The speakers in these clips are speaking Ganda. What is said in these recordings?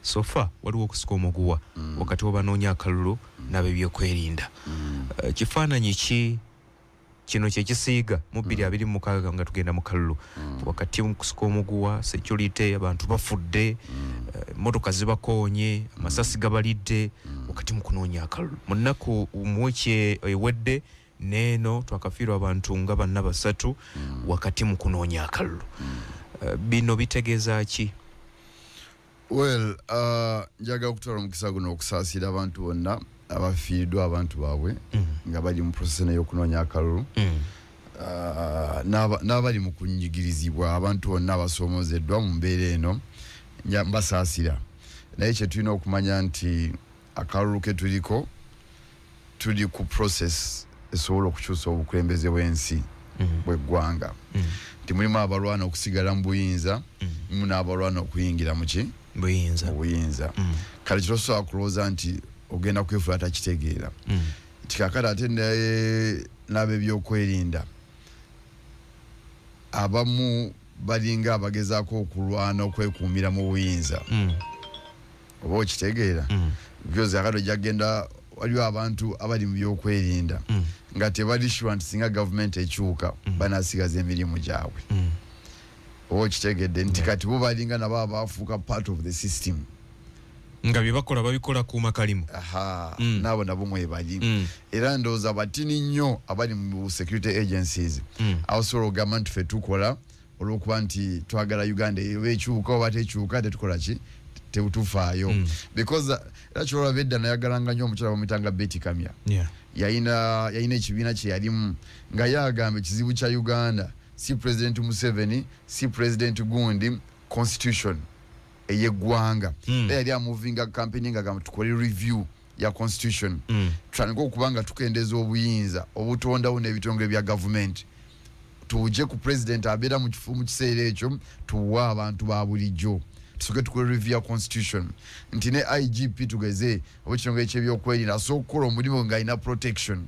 sofa waliwo okusika omuguwa wakati wabanoonya akalulu n'ab'ebyokwerinda. Kifaananyi ki kino kyekisiiga mu 2026 nga tugenda mu kalulu wakati mu kusika omuguwa, security, abantu bafudde, motoka zibakoonye, amasasi gabalidde wakati mu kunoonya akalulu. Mu nnaku mweki ewedde neeno twakafiirwa abantu nga 4 wakati mu kunoonya akalulu. Bino bitegeeza ki? Well, njaga okutwala omukisa guno okusaasira abantu bonna abafiiriddwa abantu baabwe nga bali mu process y'okunoonya akalulu, n'abali mu kunyigirizibwa, abantu bonna abasoomozeddwa mu mbeera eno mbasaasira. Naye kye tulina okumanya nti akalulu ke tuliko tuli ku process esobola okukyusa obukulembeze bw'ensi bw'eggwanga. Nti mulimu abalwana okusigala mu buyinza, mulimu n'abalwana okuyingira mu ki? Buyinza. Kale kitosobola kulowooza nti ogenda kwefuula takitegeera. Kikakati ate n'ab'ebyokwerinda abamu balinga abagezaako okulwana okwekuumira mu buyinza. Oba okitegeera? Because akati ojagenda waliwo abantu abali mu byokwerinda nga tebali sure nti singa gavumenti ekyuka banasigaza emirimu gyabwe. Oba okitegedde nti kati bo balinga nabo abafuuka part of the system. Nga byebakola babikola kuuma kalimu. Nabo nabo mwebali. Era ndowooza batini nnyo abali mu security agencies abasobola okugamba nti ffe tukola olw'okuba nti twagala Uganda ekyuka oba tekyuka tetukola ki? Tebutufaayo. Because era kyolwa bedda nayagalanga nnyo omukyala bamuyitanga Betty Kamya. Yayina ekibiina kye yalimu nga yagamba ekizibu kya Uganda si President Museveni, si President gundi, constitution eyeggwanga. Yali amuvinga campaign nga gamba tukole review ya constitution. Tutandika okubanga tukendeeza obuyinza obutondawo n'ebitongole bya government. Tuje ku president abeera mu kiseera ekyo tuwa abantu ba bulijjo. Tusoke tukole review ya constitution. Nti ne IGP tugeze obukitongole ky'ebyokwerinda asobola okukola omulimu ng'alina protection.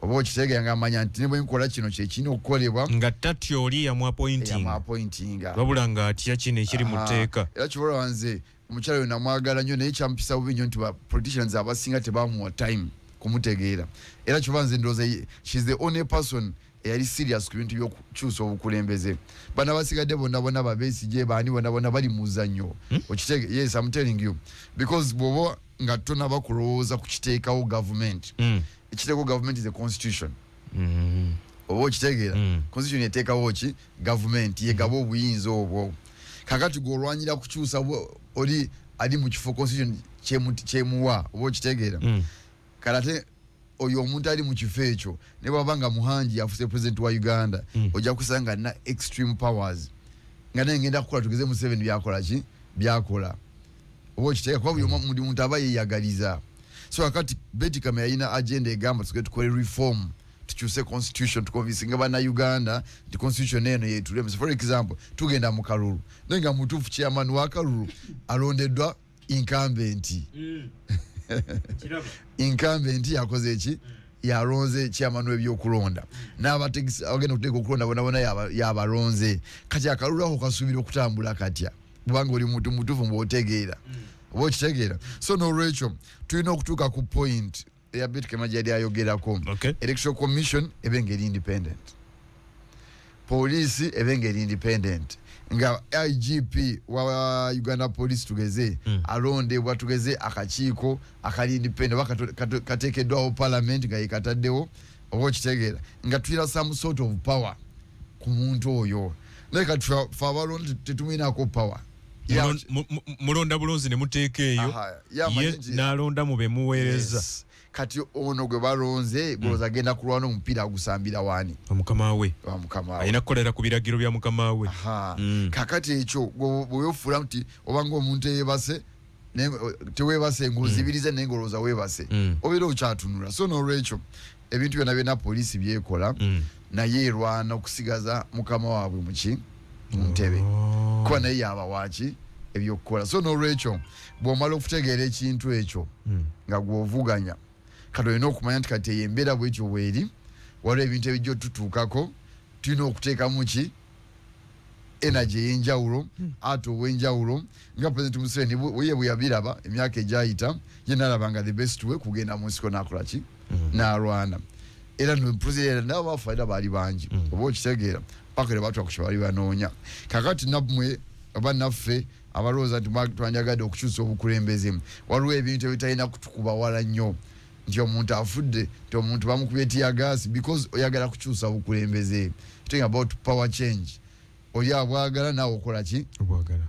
Oba okitegeera nga amanya nti ne bwe nkola kino kye kirina okukolebwa nga tatyo oli yamuappointinga wabula nga atya kino ekiri mu tteeka. Era kibola wanze omukyala oyo namwagala nnyo naye kyampisa bubi nnyo nti ba politicians abasinga tebamuwa time kumutegeera. Era kibola nze ndowooza she's the only person eyali serious ku bintu by'okukyusa obukulembeze. Bano abasigadde bonna babeesigye baani bonna bali mu muzannyo. Okitegeera? Yes, I'm telling you. Because bw'oba nga tonaba kulowooza ku kiteekawo government. Ekiteekawo government is a constitution. Oba okitegeera? Constitution eteekawo ki? Government yegaba obuyinza obwo. Kakati gw'olwanyira kukyusa oli ali mu kifo constitution kyemuwa. Oba okitegeera? Kale ate oyo omuntu ali mu kifo ekyo ne bw'abanga Muhangi afuse president wa Uganda ojja kusanga na extreme powers nga naye ngenda kukola tugeze Museveni byakola. Oba okitegeera kuba buli muntu aba yeeyagaliza. So akati Betty Kamya yalina agenda egamba tukole reform tukyuse constitution tukonvinsinga bana Uganda nti constitution eno yeetulemu. For example tugenda mu kalulu naye nga mutuufu chairman wa kalulu alondeddwa incumbent. Incumbent yakoze eki? Yalonze chairman w'ebyokulonda. N'abategesi agenda kuteeka okulonda bona yabalonze. Kati akalulu ako kasuubira okutambula katya kubanga oli muntu mutuufu mbw'otegeera. Oba okitegeera? So n'olwekyo tulina okutuuka ku point eya Betty Kamya gyali ayogerako. Electoral Commission ebe ngeri independent. Police ebe ngeri independent. Nga IGP wa Uganda Police tugeze alondebwa tugeze akakiiko akali independent kateekeddwawo parliament nga yekataddewo. Oba okitegeera? Nga tulina some sort of power ku muntu oyo. Naye kati ffe abalonda tetuminako power. Mulonda bulonzi ne muteeka eyo ye n'alonda mu bemuweereza. Kati ono gwe balonze gwoza agenda kulwana omupiira agusambira waani? Omukama we. Alina kukolera ku biragiro bya mukama we. Kakati ekyo bwewefuula nti obanga omuntu eyebase teweebase ng'ozibirize naye ng'olowooza weebase obeera okyatunula. So n'olwekyo ebintu byonna poliisi byekola naye erwana okusigaza mukama waabwe mu ntebe kuba naye yaba waaki ebyokukola. So n'olwekyo bw'omala okutegeera ekintu ekyo nga gw'ovuganya kati olina okumanya nti kati eyembeera bwetyo bweri waliwo ebintu ebijja otutuukako tulina okuteekamu ki energy y'enjawulo ate ow'enjawulo nga President Museveni ye bwe yabiraba emyaka egyayita ye n'alabanga the best way kugenda mu nsiko n'akola ki n'alwana era no president n'abafaida baali bangi oba okitegeera paka lebatwa kukyali banoonya kakati nammwe oba naffe abalowooza nti twanjagadde okukyusa obukulembeze waliwo ebintu ebitalina kutukuba wala nnyo nti omuntu afudde nti omuntu bamukubye tiyagasi because oyagala kukyusa obukulembeze talking about power change oli abwagala naawe okola ki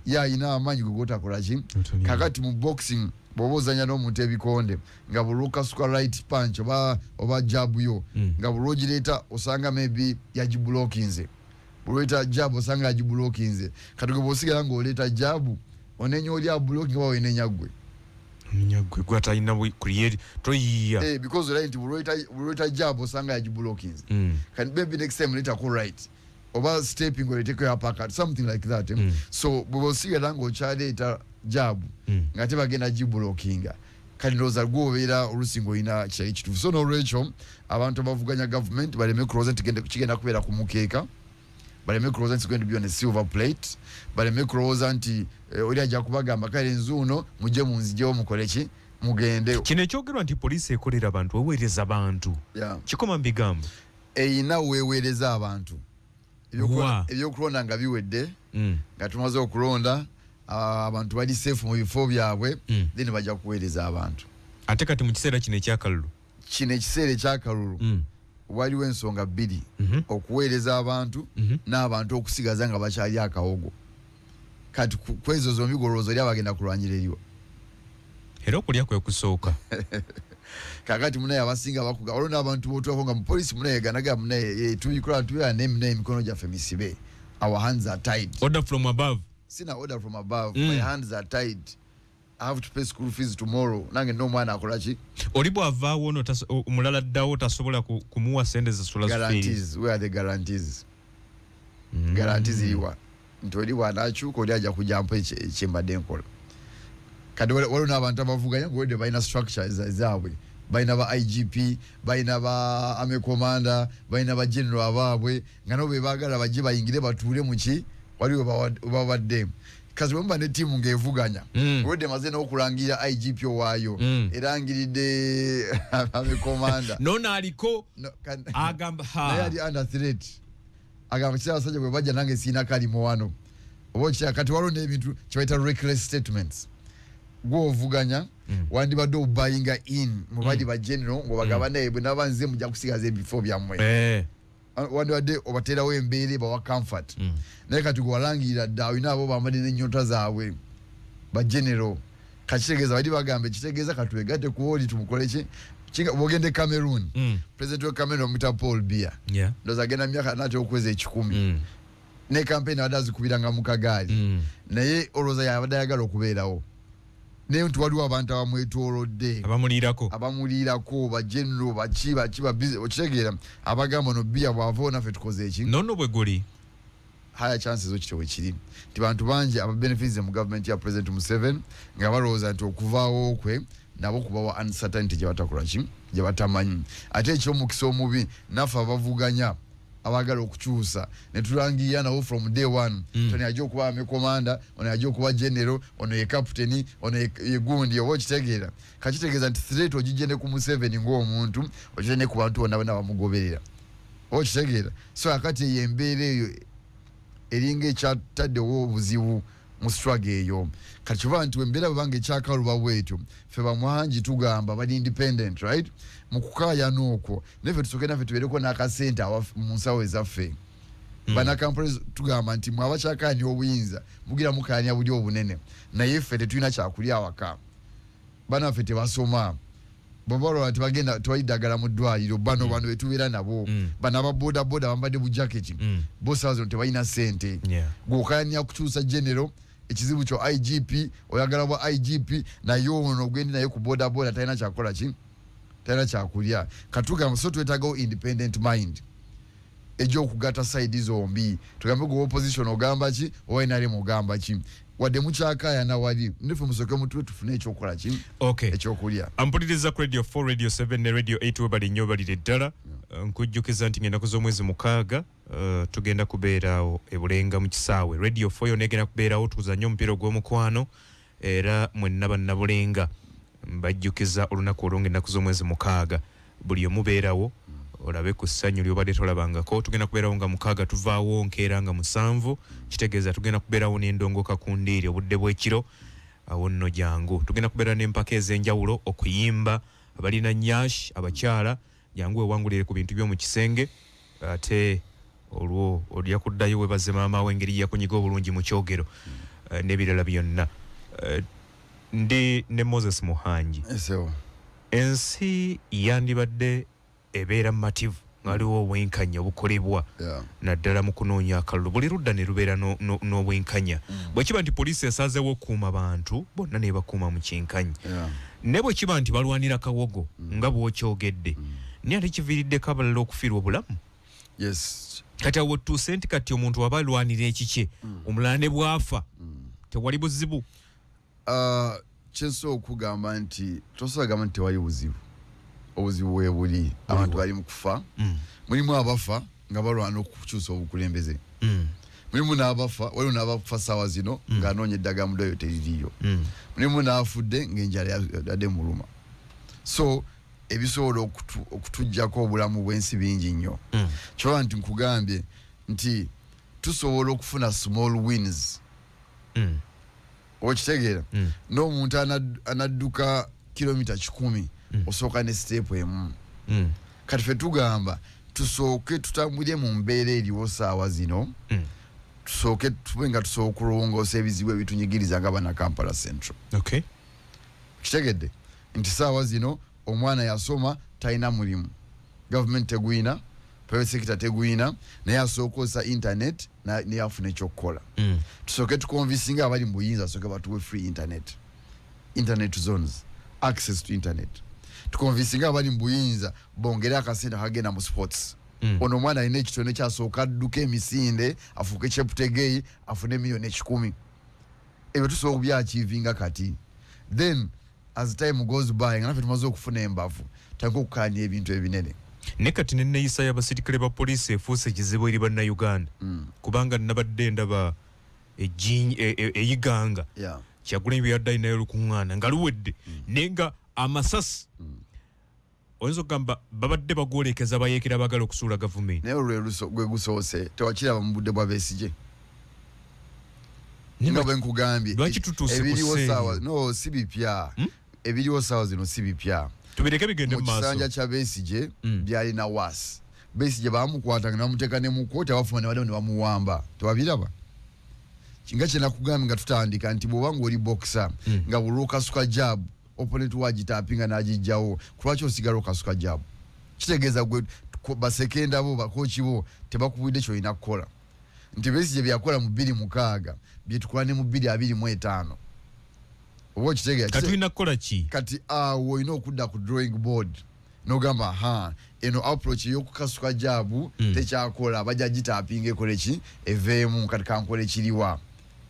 ye ayina amaanyi gwe gotakola ki kakati mu boxing bw'oba ozanya n'omuntu ebikonde nga buli okasuka right punch oba jabu yo nga buli ogireeta osanga maybe yagibulokinze buli oleeta jabu osanga yagibulokinze kati gwe bw'osigala ng'oleeta jabu onenya oli abulokinga oba wenenya ggwe gwatalina create toyiya because right nti buli oleeta jabu osanga yagibulokinze kati maybe next time oleetako right oba stepping oleeteko yapaka something like that so bwe bw'osigala ng'okyaleeta jabu nga tebagenda gibulokinga kati ndowooza gwobeera olusinga olina kyali kituufu so n'olwekyo abantu abavuganya government baleme kulowooza nti kigenda kubeera ku mukeeka baleme kulowooza nti going to be on a silver plate baleme kulowooza nti oli ajja kubagamba kale nzuuno mujje munzijewo mukole ki mugende kino ekyogerwa nti poliisi ekolera abantu weweereza abantu kikoma mu bigambo eyina weweereza abantu ebyokulonda nga biwedde nga tumaze okulonda abantu bali safe mu bifo byabwe then bajja kuweereza abantu ate kati mu kiseera kino ekyakalulu kino ekiseera ekyakalulu waliwo ensonga bbiri okuweereza abantu n'abantu okusigaza nga bakyali akawogo kati kwezo zombi golowooza oli abagenda kulwanyira eriwa era okulya kwe kusooka kakati munaye abasinga bakuga waliwo n'abantu bootwako nga mupoliisi munaye ganaga munaye tubikola tubeera nemunaye emikono gyaffe misibe our hands are tied order from above sina order from above my hands are tied I have to pay school fees tomorrow nange n'omwana akola ki oli bw'avaawo omulala ddawo tasobola kumuwa sente zisula guarantees where are the guarantees guarantees iriwa nti oli bw'anaakyuka oli ajja kujampa ekyembadde enkola kati waliwo n'abantu abavuganya ng'olidde balina structure zaabwe balina ba IGP balina ba army commander balina ba general abaabwe nga nabo be baagala bajje bayingire batuule mu ki waliwo babadde kazi bwemba ne tiimu ng'evuganya olwedde maze n'okulangira IGP owaayo erangiridde army commander nona aliko agamba naye ali under threat agamba kisa abasajja bwe bajja nange siina kalimo wano oba okitya kati waliwo n'ebintu kyebayita reckless statements gw'ovuganya wandibadde obayinga in mu bali ba general ng'obagamba naye bwe naba nze mujja kusigaza ebifo byammwe wandibadde obateerawo embeera bawa comfort naye kati gwe walangirira dda olina abo bambadde n'ennyota zaabwe ba general kakitegeeza bali bagamba ekitegeeza katwegatte ku oli tumukole ki bwogende Cameroon president wa Cameroon omuyita Paul Biya ndowooza agenda myaka naate okweza 10 ne campaign abadde azikubiranga mu kagaali naye olowooza yabadde ayagala okubeerawo naye nti waliwo abantu abamwetoolodde abamuliirako bagenero baki okitegeera abagamba no Biya bw'avaawo naffe tukoze eki nono bwe guli higher chances okityo we kiri nti bantu bangi ababenefits mu government ya President Museveni nga balowooza nti okuvaawo kwe nabo kubawa uncertainty gye batakola ki gye batamanyi ate ekyomukisa omubi naffe abavuganya abagala okukyusa ne tulangirira nabo from day one toni ajja okuba army commander ono ajja okuba general ono ye captain ono ye gundi oba okitegeera kakitegeeza nti threat ogigende ku Museveni ng'omuntu ogigende ku bantu bonna bamugoberera oba okitegeera so akati eyo embeera eyo eringa ekyataddewo obuzibu mu struggle eyo kati kiva nti embeera bwebanga ekyakaluba bwetyo ffe bamwangi tugamba bali independent right mu kukaayana okwo naffe tusooke naffe tubeereko n'akasente mu nsawo ezaffe banakampuni tugamba nti mwe abakyakaanya obuyinza mugira mukaanya buli obunene naye ffe tetulina kyakulya awaka banaffe tebasoma bobalola tebagenda tewaliddagala mu ddwaliro bano betubeera nabo bano ababodaboda bambadde bujaketi bosazo zino tebalina sente gweokaanya kukyusa genero ekizibu kyo IGP oyagala bwa IGP naye ono ogwendi naye ku bodaboda talina kyakola ki talina kyakulya katugamba so twetagawo independent mind egy'okugatta side zombi tugambe gwe opposition ogamba ki owainale mugamba ki wadde mukyakaayana wali niffe musooke mutwe tufune ekyokukola ki ekyokulya ampuliriza ku radio 4 radio 7 ne radio 8 webali nnyo balire ddala nkujjukiza nti ngenda kuza omwezi 6 tugenda kubeerawo ebulenga mu kisaawe radio 4 yonna egenda kubeerawo tuzanye omupiira ogw'omukwano era mwenna bannabulenga mbajjukiza olunaku olwonga ennaku z'omwezi 6 buli omubeerawo olabe ku ssanyu lyobadde tolabangako tugenda kubeerawo nga 6 tuvaawo nkeera nga 7 kitegeeza tugenda kubeerawo n'endongoka ku ndiiri obudde bw'ekiro awo nno jangu tugenda kubeera n'empaka ez'enjawulo okuyimba abalina nyash abakyala jangu ewangulire ku bintu by'omu kisenge ate olwo olya kuddayo webaze maama we engeri yakunyiga obulungi mu kyogero n'ebirala byonna ndi ne Moses Muhangi ensi yandibadde ebeera mativu ngaliwo obwenkanya obukolebwa naddala mu kunoonya akalulu buli ludda ne lubeera n'obwenkanya bwe kiba nti poliisi esazeewo okukuuma bantu bonna ne bakuuma mu kyenkanya ne bwe kiba nti balwanira kawogo nga bw'okyogedde naye ate kiviiriddeko abalala okufiirwa obulamu kati awo tuuse nti kati omuntu waba alwanira ekikye omulala ne bwafa tewali buzibu kyensobola okugamba nti tosobola gamba nti tewali buzibu obuzibu webuli abantu bali mu kufa mulimu abafa nga balwana okukyusa obukulembeze mulimu n'abafa waliwo n'abafa ssaawa zino ng'anoonya eddagala mu ddwaliro teririiyo mulimu n'afudde ng'enjala yadde muluma so ebisobola okutuggyako obulamu bw'ensi bingi nnyo kyoba nti nkugambye nti tusobola okufuna small wins okitegeera n'omuntu anadduka kilomita 10 osooka ne stepu emu kati ffe tugamba tusooke tutambulire mu mbeera eriwo ssaawa zino tusooke tube nga tusobola okulongoosa ebizibu ebitunyigiriza nga bana Kampala Central kitegedde nti ssaawa zino omwana yasoma talina mulimu gavumenti teguyina private sector teguyina naye asobola okukozesa internet naye afuna ekyokukola tusooke tukonvinsinga abali mu buyinza asooke batuwe free internet zones access to internet tukonvinsinga abali mu buyinza bongere akasente akagenda mu sports ono omwana alina ekitone kyasooka adduka emisinde afuuke kyeputegeyi afune miliyoni 10 ebyo tusobola okubyachivinga kati then as time goes by nga naffe tumaze okufuna embavu tutandika okukkaanya ebintu ebinene ne kati n'enneeyisa y'abasirikale ba poliisi efuuse ekizibu eri bannayuganda kubanga nabadde ndaba eyiganga Kyagulanyi bwe yaddayo nayo lukuŋŋaana nga luwedde naye nga amasasi oyinza okugamba babadde bagwolekeza bayeekera bagala okusuula gavumenti naye gwe gusoose tewakiraba mu budde bwa Besigye nga bwe nkugambye lwaki tutuuse ku no si bipya ebiriwo ssaawa zino si bipya tubireke bigende mu maaso mu kisanja kya Besigye byalina waasi Besigye baamukwatanga namuteeka ne mu kkooti abafuma ne baddamu ne bamuwamba tewabiraba kinga kyena kugambye nga tutandika nti bw'oba ng'oli bokisa nga buli okasuka jabu opponent wagitaapinga n'agijjawo kulwaki osigala okasuka jabu kitegeeza gwe basekenda bo bakooki bo tebakubudde kyolina kukola nti Besigye byakola mu 2006 byetukola ne mu 2025 oba okitegeeza katulina kukola ki kati awo olina okudda ku drawing board n'ogamba eno approach ey'okukasuka jabu tekyakola bajja gitaapinga ekole ki eveemu kati kankola ekiriwa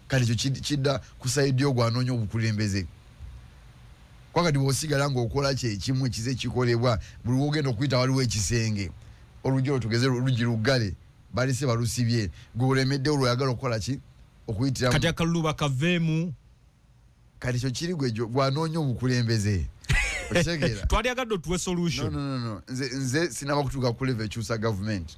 kati ekyo kidda ku sayidi yo gwanoonya obukulembeze kwakati bw'osigala ng'okola kyekimu ekize kikolebwa buli wogenda okuyita waliwo ekisenge olugero tugeze olugi luggale balese balusibye gweolemedde olwoyagala okukola ki okuyitiramu kati akalulu bakaveemu kati ekyo kiri gwanoonya obukulembeze okitegeera twalyagadde otuwe solution no nze sinaba kutuuka ku level ekyusa gavumenti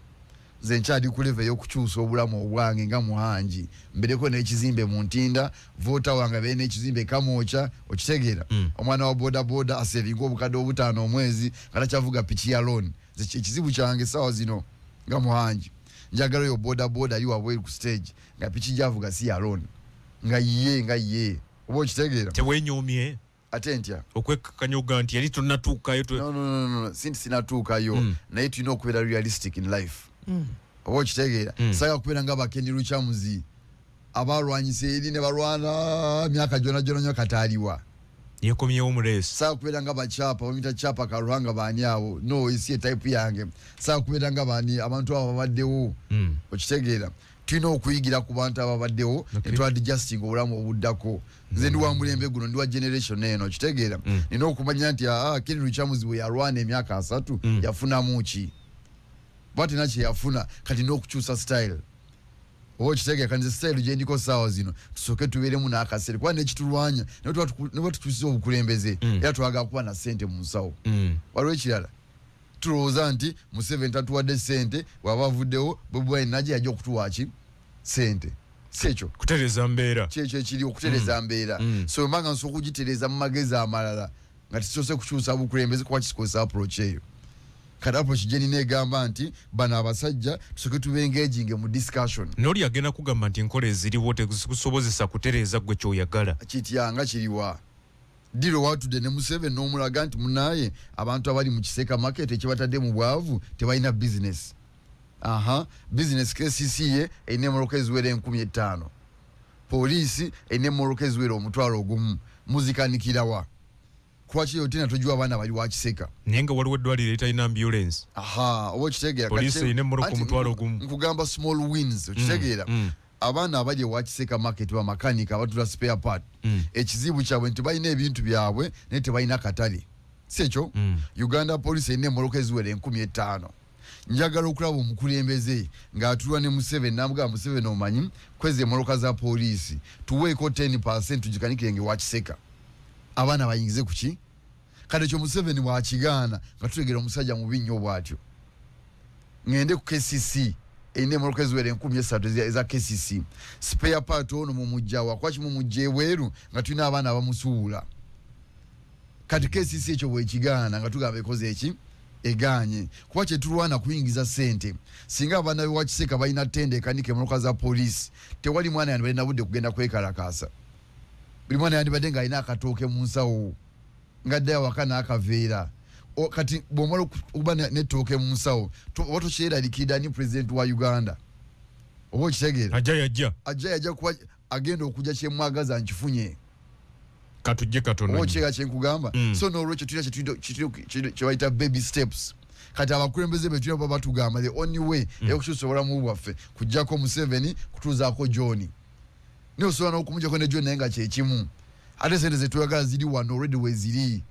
nze nkyali ku level ey'okukyusa obulamu obwange nga Muhangi mbereko n'ekizimbe mu Ntinda voota wange abeere n'ekizimbe Kamwokya okitegeera omwana wa bodaboda asevinga obukadde obutaano omwezi nga takyavuga piki ya loan ekizibu kyange essaawa zino nga Muhangi njagala oyo bodaboda ali wabweru ku stage nga piki gyavuga si ya loan nga ye oba okitegeera tewenyoomye ate ntya okwekakanya nti yali tonatuukayo no sinatuukayo naye tulina okubeera realistic in life oba okitegeera saga kubeera nga Bakendi Lukyamuzi abalwanyisa eri ne balwana myaka gyona nnyo kataaliwa yekomyewo muleesi saga kubeera nga bakyapa bamita kyapa kaluhanga baani abo no esi etype yange saga kubeera nga baani abantu abo babaddewo okitegeera tulina okuyigira ku bantu ababaddewo netwadigesting obulamu obuddako nze ndi wa mulembe guno ndi wa generation eno okitegeera nina okumanya nti Kendi Lukyamuzi bwe yalwana emyaka 3 yafunamu ki bati nachi yafuna kati n'okukyusa style okitege kanze style gye ndiko sawa zino tusoke tubeeremu n'akaseera kwa nekitulwanya ne tukyusiza obukulembeze era twaga kuba na sente mu nsawo waliwo ekirala tulowooza nti Museveni tatuwadde sente bw'aba avuddewo Bobi Wine najja yajja okutuwaaki sente sekyo kutereza mbeera kyekyo ekiri okutereza mbeera so mbanga nsobola okugitereza mu magezi amalala nga tisose kukyusa bukulembeze kuba kikozesa approach eyo kati approach gye nina egamba nti bano abasajja tusoke tube engaging mu discussion n'oli agenda kugamba nti enkola eziriwo tekusobozesa kutereza gwe kyoyagala kityanga kiriwa diro watudde ne Museveni n'omulaga nti munaye abantu abali mu Kiseka market ekibatadde mu bwavu tebalina business business KCC ye ene moroka eziwera 15,000 police ene moroka eziwera 1,000 muzikanikirawa kwaki yotina tojua abana bali wa Kiseka nenga waliwo eddwaliro etalina ambulance obo kitegeera police ene moroka 1,000 nkugamba small wins kitegeera abana abaje wa Kiseka market ba makanika abatula spare part ekizibu kyabwe nti balina ebintu byabwe naye tebalina katale sekyo Uganda police ene moroka eziwera 15,000 njagala okulaba omukulembeze ng'atulwa ne Museveni namugamba Museveni omanyi kweze moroka za poliisi tuweeko 10% tugikanikirenge wa Kiseka abaana bayingize kuki kati ekyo Museveni bwakigaana nga tutegera omusajja mu binnyo bw'atyo ngende ku KCC ene moroka eziwera 13,000 eza KCC spare part ono mu mujjawa kwaki mu mujje ebweru nga tulina abaana abamusuula kati KCC ekyo bwekigaana nga tugamba ekoze eki eganye kuba kyetulwana kuyingiza sente singa abaana be wa Kiseka balina tende kanike moroka za police tewali mwana yandi balina budde kugenda kwekalakasa buli mwana yandi badde nga alina akatooke mu nsawo nga ddayo wakana akaveera kati bw'omala okuba netooke mu nsawo watokyeraliikirira ni president wa Uganda oba okitegeera ajja yajja kuba agenda okujja kyemwagaza nkifunye katujje katono okyega kyenkugamba so n'olwekyo tulina kyebayita baby steps kati abakulembeze be tulina baba batugamba the only way eyokukyusa obulamu bwaffe kujjako Museveni kutuuzaako John naye osobola n'okumujjako ne John naye nga kyekimu ate sente zetwagala ziri wano already weziri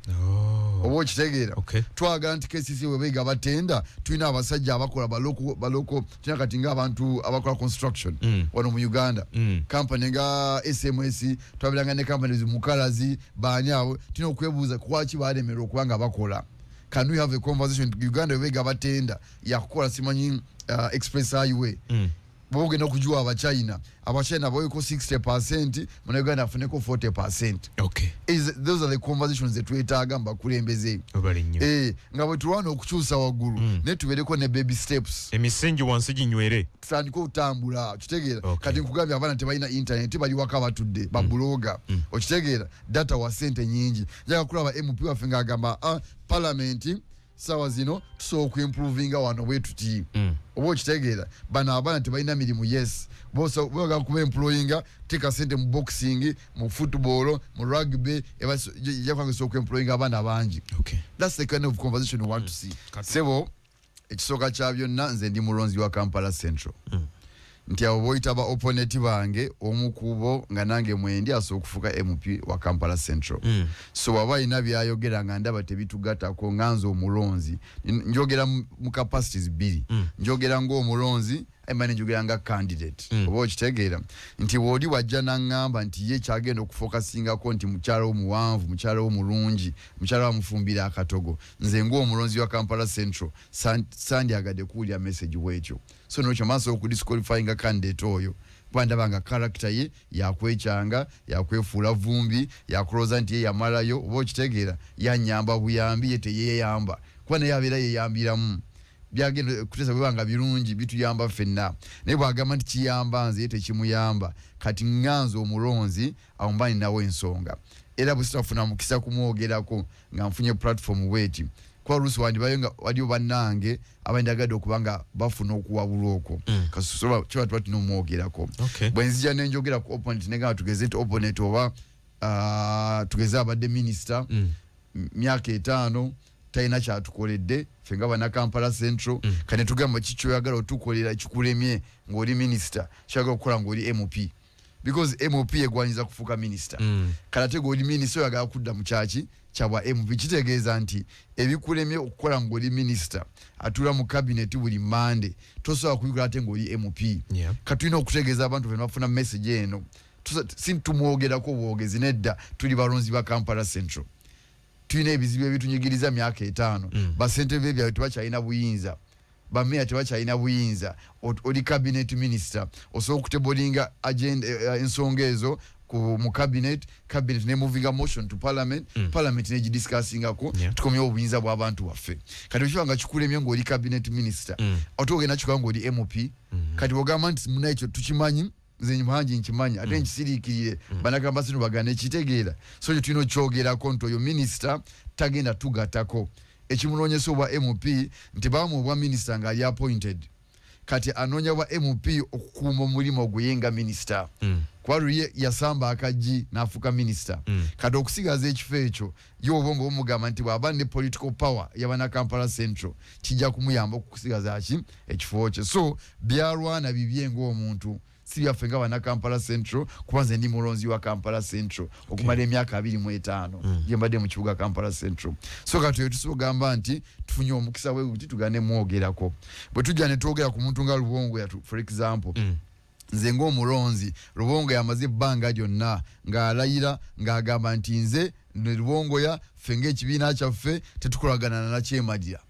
oba okitegeera twagala nti KCC webeega batenda tulina abasajja abakola baloko tulina kati nga abantu abakola construction wano mu Uganda company nga SMS twabiranga ne companies mukalazi baani abo tulina okwebuuza kwaki balemerwa okuba nga bakola can we have a conversation Uganda webeega batenda yakukola simanyi express highway bogenda okujuwa abachina baweeko 60% mu Uganda afuneko 40%. Those are the conversations that twetaaga mbakulembeze nga bwe tulwana okukyusa waggulu naye tubeereko ne baby steps emisingi wansi ginywere tutandika okutambula kitegeera kati nkugambye abaana tebalina internet bali waka batudde babuloga okitegeera data wa sente nyingi njaga kulaba MP waffe ng'agamba parliament sawa zino tusobola okuimprovinga wano bwe tuti oba okitegeera bano abaana tebalina mirimu yes boga kuba employinga teka sente mu boxing mu football mu rugby yakwangisa okuemployinga abaana bangi that's the kind of conversation we want to see sebo ekisooka kya byonna nze ndi mulonzi wa Kampala Central nti abo boyita ba opponent bange omukubo nga nange mwendi asobola okufuuka MP wa Kampala Central so baba ina byayogera nga ndaba tebitugatako nganzo omulonzi njogera mu capacities 2 njogera ng'omulonzi emane njogera nga candidate oba okitegeera nti wodi wajja nangamba nti ye kyagenda okufocusingako nti mukyala omuwanvu mukyala omulungi mukyala wamufumbira akatogo nze ng'omulonzi wa Kampala Central sandyagadde kuwulira message wekyo so nokyo maaso okudisqualifyinga candidate oyo bandabanga character ye yakwekyanga yakwefuula vumbi yakuloza nti ye yamalayo oba okitegeera yanyamba buyambi ye teyeyamba kuba naye abeera yeyambiramu byagenda kutesa bwanga birungi bituyamba ffenna naye bwagamba nti kiyamba nze ye tekimuyamba kati nganzo omulonzi awumbani nawe ensonga era bwe sitafuna mukisa kumwogerako nga nfunye platform weti kwa rusi wandibayo waliyo bannange abendagadde okubanga bafuna okuwabula okwo kasusoba kiba tuba tunomwogerako bwe nzija nenjogera ku opponent negamba tugeze nti opponent oba tugeze abadde minister myaka 5 talina kyatukoledde ffe nga bana Kampala Central kane tugamba kikyoyagala otukolera ekikulemye ng'oli minister kyagala okukola ng'oli MP because MOP egwanyiza kufuka minister kalate goli minister yagala kudda mu chachi chabwa MOP kitegeeza nti ebikulemye okukola ngoli minister atula mu cabinet buli mande tosobola kuyigula ate ngoli MOP katulina okutegeeza abantu bwe bafuna message eno sintumwogerako bwogezi nedda tuli balonzi ba Kampala Central tulina ebizibu ebitunyigiriza myaka 5 basente bebya tebakyalina buyinza bameya tebakyalina buyinza oli cabinet minister osobola okutebolinga agenda ensonga ezo mu cabinet ne moving a motion to parliament parliament ne discussingako tukomye obuyinza bw'abantu waffe kati okiwanga kikulemye ng'oli cabinet minister otogenda kikuwa ng'oli MOP kati ogamba nti munaekyo tukimanyi nze Muhanji nkimanyi ate nkisiriikirire banagamba sino bagane kitegeera so kyo tulina okyogerako nti oyo minister tagenda tugatako ekimunoonyesa obwa MOP nti baamu obwa minister ng'ali appointed kati anoonya bwa MOP okukuuma omulimu oguyenga minister kwalu yasamba akaji n'afuka minister kati okusigaza ekifo ekyo y'obongo omugamba nti bw'aba ne political power yabana Kampala Central kijja kumuyamba okusigaza ekifo kye so byalwana bibye ng'omuntu si byaffe nga bana Kampala Central kubanze ndi mulonzi wa Kampala Central okumala emyaka 25 gye mbadde mu kibuga Kampala Central so kati tusobogamba nti tufunye omukisa we kuti tugane mwogerako bwe tujja ne twogera ku muntu nga Lubongo yatu for example nze ng'omulonzi Lubongo yamaze ebbanga lyonna ng'alayira ng'agamba nti nze ne Lubongo ya ffe ng'ekibiina kyaffe tetukolagana na kyemalira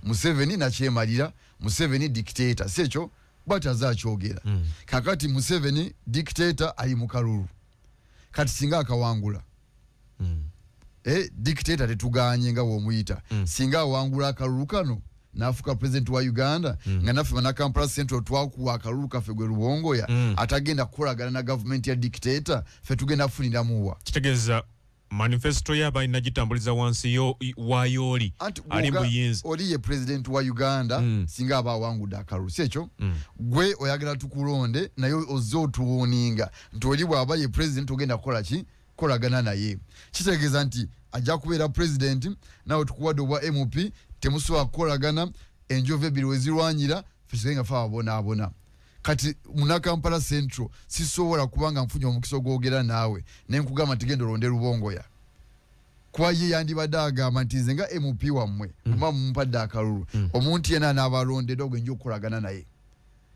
Museveni na kyemalira Museveni dictator si ekyo batazakyogera kakati Museveni dictator ali mu kalulu kati singa akawangula dictator tetuganye nga womuyita singa awangula akalulu kano nafuka president wa Uganda nga naffe bana Kampala Central twakuwa akalulu kaffe gwe Lubongo ya atagenda kukolagana na government ya dictator fe tugenda kufunira muwa kitegeeza manifesto yaba inajitambuliza wansi wayoli ali buyinza oli ye president wa Uganda singa aba wangu dakaru secho gwe oyagala tukulonde nayo ozotuwoninga ntoli bwaba ye president ogenda kola ki kolagana naye kitegeeza nti ajja kubeera president nawe tukuwadde obwa MOP temusobola kukolagana enjove birwezirwanyira fisenga fa abona kati muna Kampala Central sisobola kubanga mfunye omukisa ogwogera naawe nenkugamba tigenda olonde Lubongo ya kwaye yandibadde agamba nti nze nga MOP wammwe muma mumpadde akalulu omuntu yena n'abalondera ogwenja okukolagana naye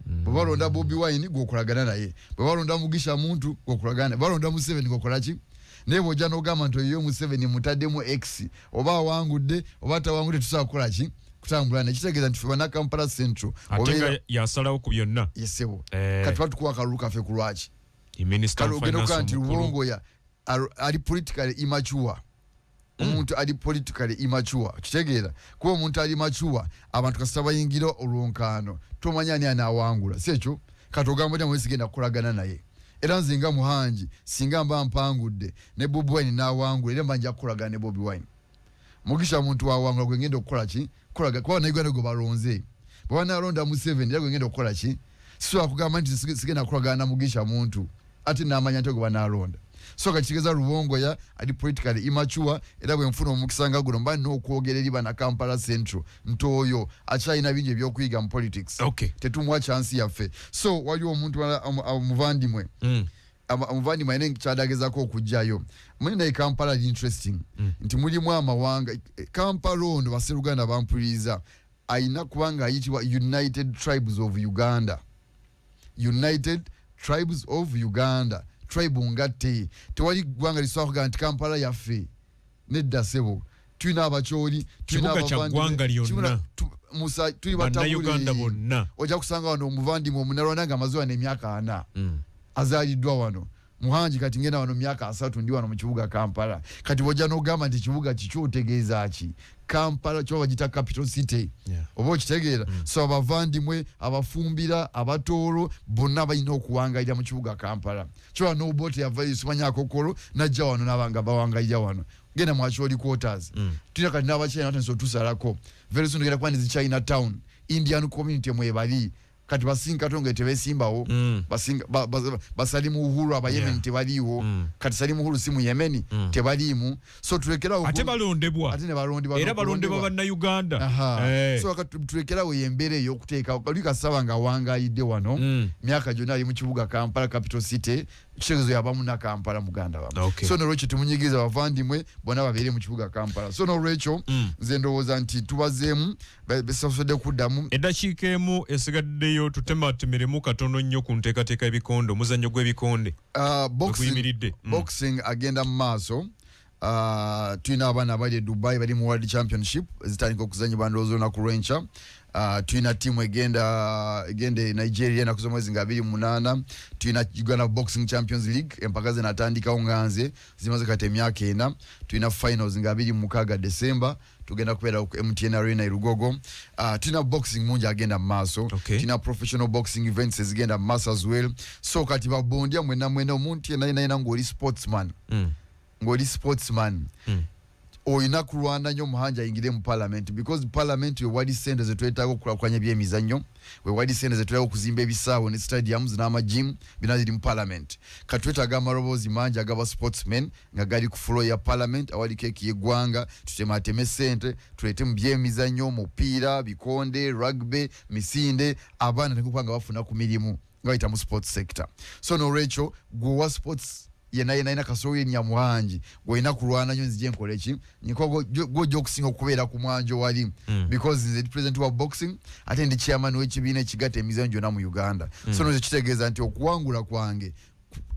bwe balonda Bobi Wine gwokolagana naye bwe balonda Mugisha Muntu gwokolagana balonda Museveni gwokola ki naye bw'ojja n'ogamba nti oyo Museveni mutaddemu X oba awangudde oba tawangudde tusobola kukola ki kutambulana kitegeeza nti febana Kampala Central atenga yasalawo ku byonna yesebo kati batukuwa akalulu kaffe ku lwaki minister of finance nti Lubongo ya ali politically immature omuntu ali politically immature kitegeera kuba omuntu ali mature abantu kasita bayingira olwonkano tomanya ani anawangula si ekyo kati ogamba nti mwesigenda kukolagana naye era nze nga Muhanji singa mba mpangudde ne Bobi Wine n'awangula era mba nja kukolagana ne Bobi Wine Mugisha Muntu wawangula gwe ngenda okukola ki kolaga kwa na Uganda go balonze bwana alonda Museveni yago ngenda okukola ki so akugamba nti sigenda kukolagana na Mugisha Muntu ati namanya nti go bana alonda so kachigeza Lubongo ya ali politically immature era bwe mfuna omukisanga guno mba no kwogera bana Kampala Central ntoyo achaina binje byokuyiga mu politics tetumwa chance yaffe so waliwo omuntu muvandimwe amuvandimwe ene kyadagezako okujjayo muli naye Kampala interesting nti mulimu amawanga Kampala ono baseruganda bampuliza ayina kubanga ayitibwa United Tribes of Uganda tribe ngate tewali gwanga liswaga nti Kampala yaffe nedda sebo tulina abakyoli tulina abavandimwe musa tuli batabuli Uganda bonna ojja kusanga wano omuvandimwe omunalwana nga amaziwa n'emyaka 4 azaliddwa wano Muhanji kati ngenda wano myaka 3 ndi wano mu kibuga Kampala kati bojja n'ogamba nti kibuga kikyotegeeza ki Kampala kyo bagita capital city obo kitegeera so abavandimwe abafumbira abatoolo bonna balina okuwangayira mu kibuga Kampala kyo no bote yavayo sumanya akokolo najja wano nabanga bawangayira wano genda mu Acholi quarters tulina kati n'abachina natenso tusalako very soon ngenda kwani China town Indian community mwebali kati basinga tonge tebesimbawo basinga basalimu uhuru aba Yemen tebaliwo kati salimu uhuru simu Yemeni tebalimu so tulekerawo ate balondebwa ate ne balondebwa era balondebwa banna Uganda so kati tulekerawo yembere yokuteeka kalika saba nga wangayidde wano myaka jona ali mu kibuga Kampala capital city kitegezo yabamu na Kampala muganda wa Okay. so nolwekyo tumunyigiza bavandimwe bona babeere mu kibuga Kampala so nolwekyo nze ndowooza nti tubazeemu besasodde kuddamu eddakiika emu esigaddeyo tutematemeremu katono nnyo ku nteekateeka ebikondo omuzannyo gw'ebikonde boxing agenda mu maaso tulina abaana abali e Dubai bali mu World Championship zitandika okuzanyibwa ndowooza olunaku lw'enkya tulina tiimu egenda Nigeria na kusoma mwezi nga 28 tulina Uganda Boxing Champions League empaka ze natandikawo nganze zimaze kati emyaka 4 tulina finals nga 26 December tugenda kubeera ku MTN Arena e Rugogo tulina boxing mungi agenda mu maaso Okay. tulina professional boxing events ezigenda mu maaso as well so kati babondya mwena omuntu yenna ng'oli sportsman oyina kulwana nnyo muhanja ayingire mu parliament because parliament we wali sente zetwetaaga okulakulanya by'emizannyo we wali sente zetwetaaga okuzimba ebisaawo ne stadiums n'amagym bina ziri mu parliament katwetaaga amaloboozi mangi agaba sportsmen nga gali ku floor ya parliament awali keeki y'eggwanga tutemateme sente tuleete mu by'emizannyo mupiira bikonde rugby misinde abaana tekukubanga bafuna ku mirimu nga bayita mu sports sector so nolwekyo gwewa sports yena kasowe nyamuhanji goina kulwana nyo nzije nkole ki niko gojo okusinga okubeera ku mwanjo wali because the president wa boxing ate ndi chairman w'ekibiina ekigata emizannyo na mu Uganda so no kitegeeza nti okuwangula kwange